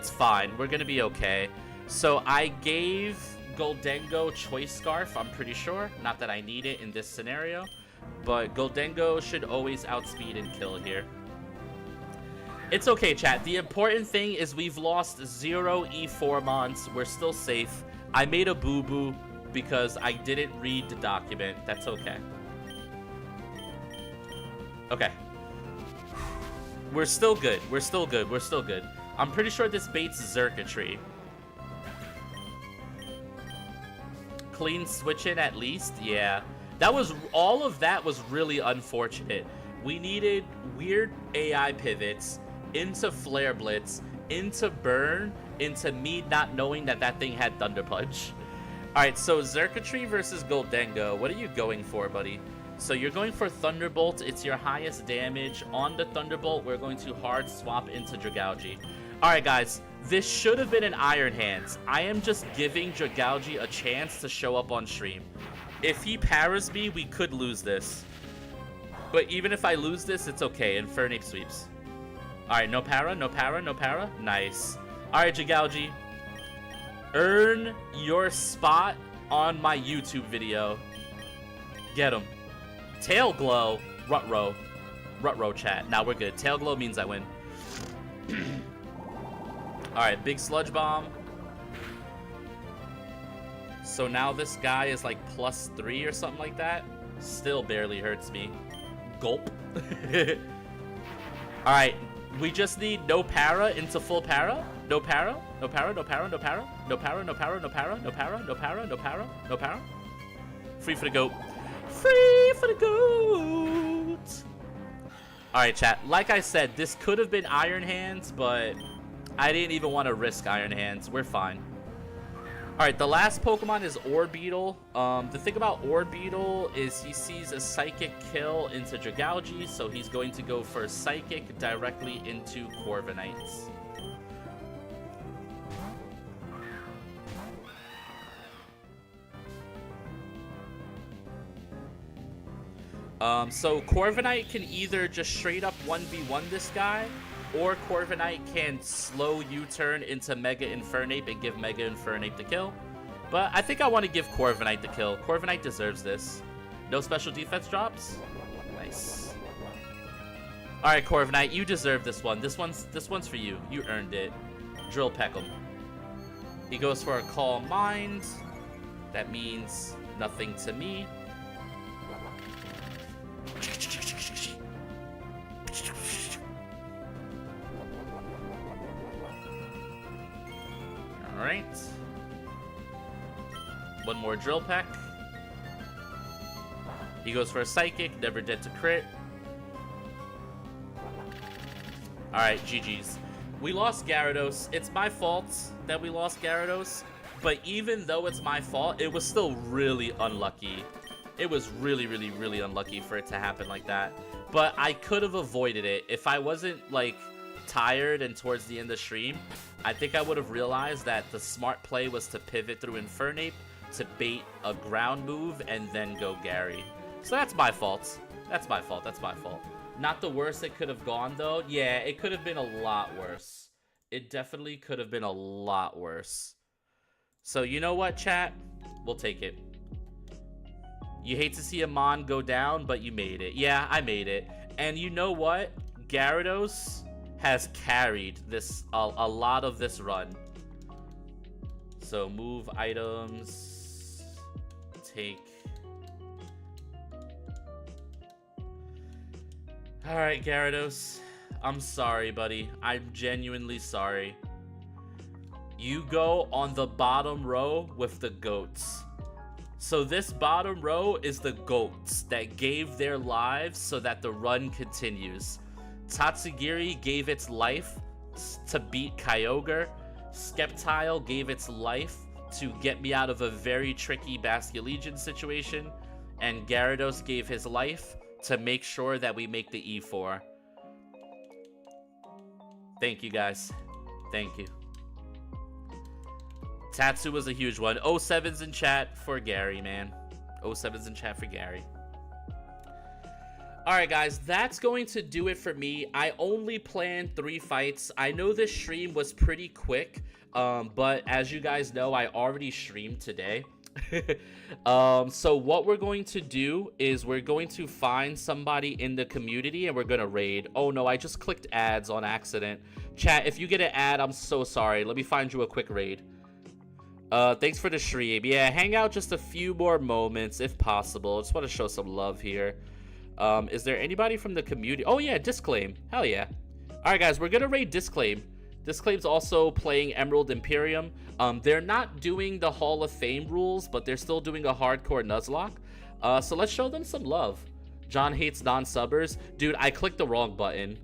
fine. We're gonna be okay. So I gave Goldengo Choice Scarf, I'm pretty sure. Not that I need it in this scenario, but Goldengo should always outspeed and kill here. It's okay, chat. The important thing is we've lost 0 E4 mons. We're still safe. I made a boo-boo because I didn't read the document. That's okay. Okay. We're still good. We're still good. We're still good. I'm pretty sure this baits Xurkitree. Clean switching at least? Yeah. All of that was really unfortunate. We needed weird AI pivots into Flare Blitz, into Burn, into me not knowing that that thing had Thunder Punch. Alright, so Xurkitree versus Goldengo. What are you going for, buddy? So you're going for Thunderbolt. It's your highest damage. On the Thunderbolt, we're going to hard swap into Dragalge. Alright, guys. This should have been an Iron Hands. I am just giving Dragalge a chance to show up on stream. If he paras me, we could lose this. But even if I lose this, it's okay. Infernape sweeps. Alright, no para, no para, no para. Nice. Alright, Dragalge. Earn your spot on my YouTube video. Get him. Tail Glow. Rut-row. Rut-row chat. Now we're good. Tail Glow means I win. Alright, big Sludge Bomb. So now this guy is like +3 or something like that. Still barely hurts me. Gulp. Alright, we just need no para into full para. No para, no para, no para, no para, no para, no para, no para, no para, no para, no para, no para. Free for the goat. Free for the goat. Alright, chat. Like I said, this could have been Iron Hands, but I didn't even want to risk Iron Hands. We're fine. Alright, the last Pokemon is Orbeetle. The thing about Orbeetle is he sees a Psychic kill into Dragalge, so he's going to go for Psychic directly into Corviknight. So Corviknight can either just straight up 1v1 this guy, or Corviknight can slow U-turn into Mega Infernape and give Mega Infernape the kill. But I think I want to give Corviknight the kill. Corviknight deserves this. No special defense drops. Nice. Alright, Corviknight, you deserve this one. This one's for you. You earned it. Drill Peck him. He goes for a Calm Mind. That means nothing to me. Alright. One more Drill Peck. He goes for a Psychic, never dead to crit. Alright, GG's. We lost Gyarados. It's my fault that we lost Gyarados, but even though it's my fault, it was still really unlucky. It was really, really, really unlucky for it to happen like that. But I could have avoided it. If I wasn't, like, tired and towards the end of the stream, I think I would have realized that the smart play was to pivot through Infernape to bait a ground move and then go Gary. So that's my fault. That's my fault. That's my fault. Not the worst it could have gone, though. Yeah, it could have been a lot worse. It definitely could have been a lot worse. So you know what, chat? We'll take it. You hate to see a Mon go down, but you made it. Yeah, I made it. And you know what? Gyarados has carried this a lot of this run. So move items. Take. Alright, Gyarados. I'm sorry, buddy. I'm genuinely sorry. You go on the bottom row with the goats. So this bottom row is the goats that gave their lives so that the run continues. Tatsugiri gave its life to beat Kyogre. Sceptile gave its life to get me out of a very tricky Basculegion situation. And Gyarados gave his life to make sure that we make the E4. Thank you, guys. Thank you. Tatsu was a huge one. 07's in chat for Gary, man. 07's in chat for Gary. Alright, guys, that's going to do it for me. I only planned 3 fights. I know this stream was pretty quick, but as you guys know, I already streamed today. So what we're going to do is we're going to find somebody in the community and we're going to raid. Oh no, I just clicked ads on accident. Chat, if you get an ad, I'm so sorry. Let me find you a quick raid. Thanks for the stream. Yeah, hang out just a few more moments if possible. Just want to show some love here. Is there anybody from the community? Oh yeah, Disclaim. Hell yeah. Alright guys, we're gonna raid Disclaim. Disclaim's also playing Emerald Imperium. They're not doing the Hall of Fame rules, but they're still doing a hardcore nuzlocke. So let's show them some love. John hates non-subbers. Dude, I clicked the wrong button.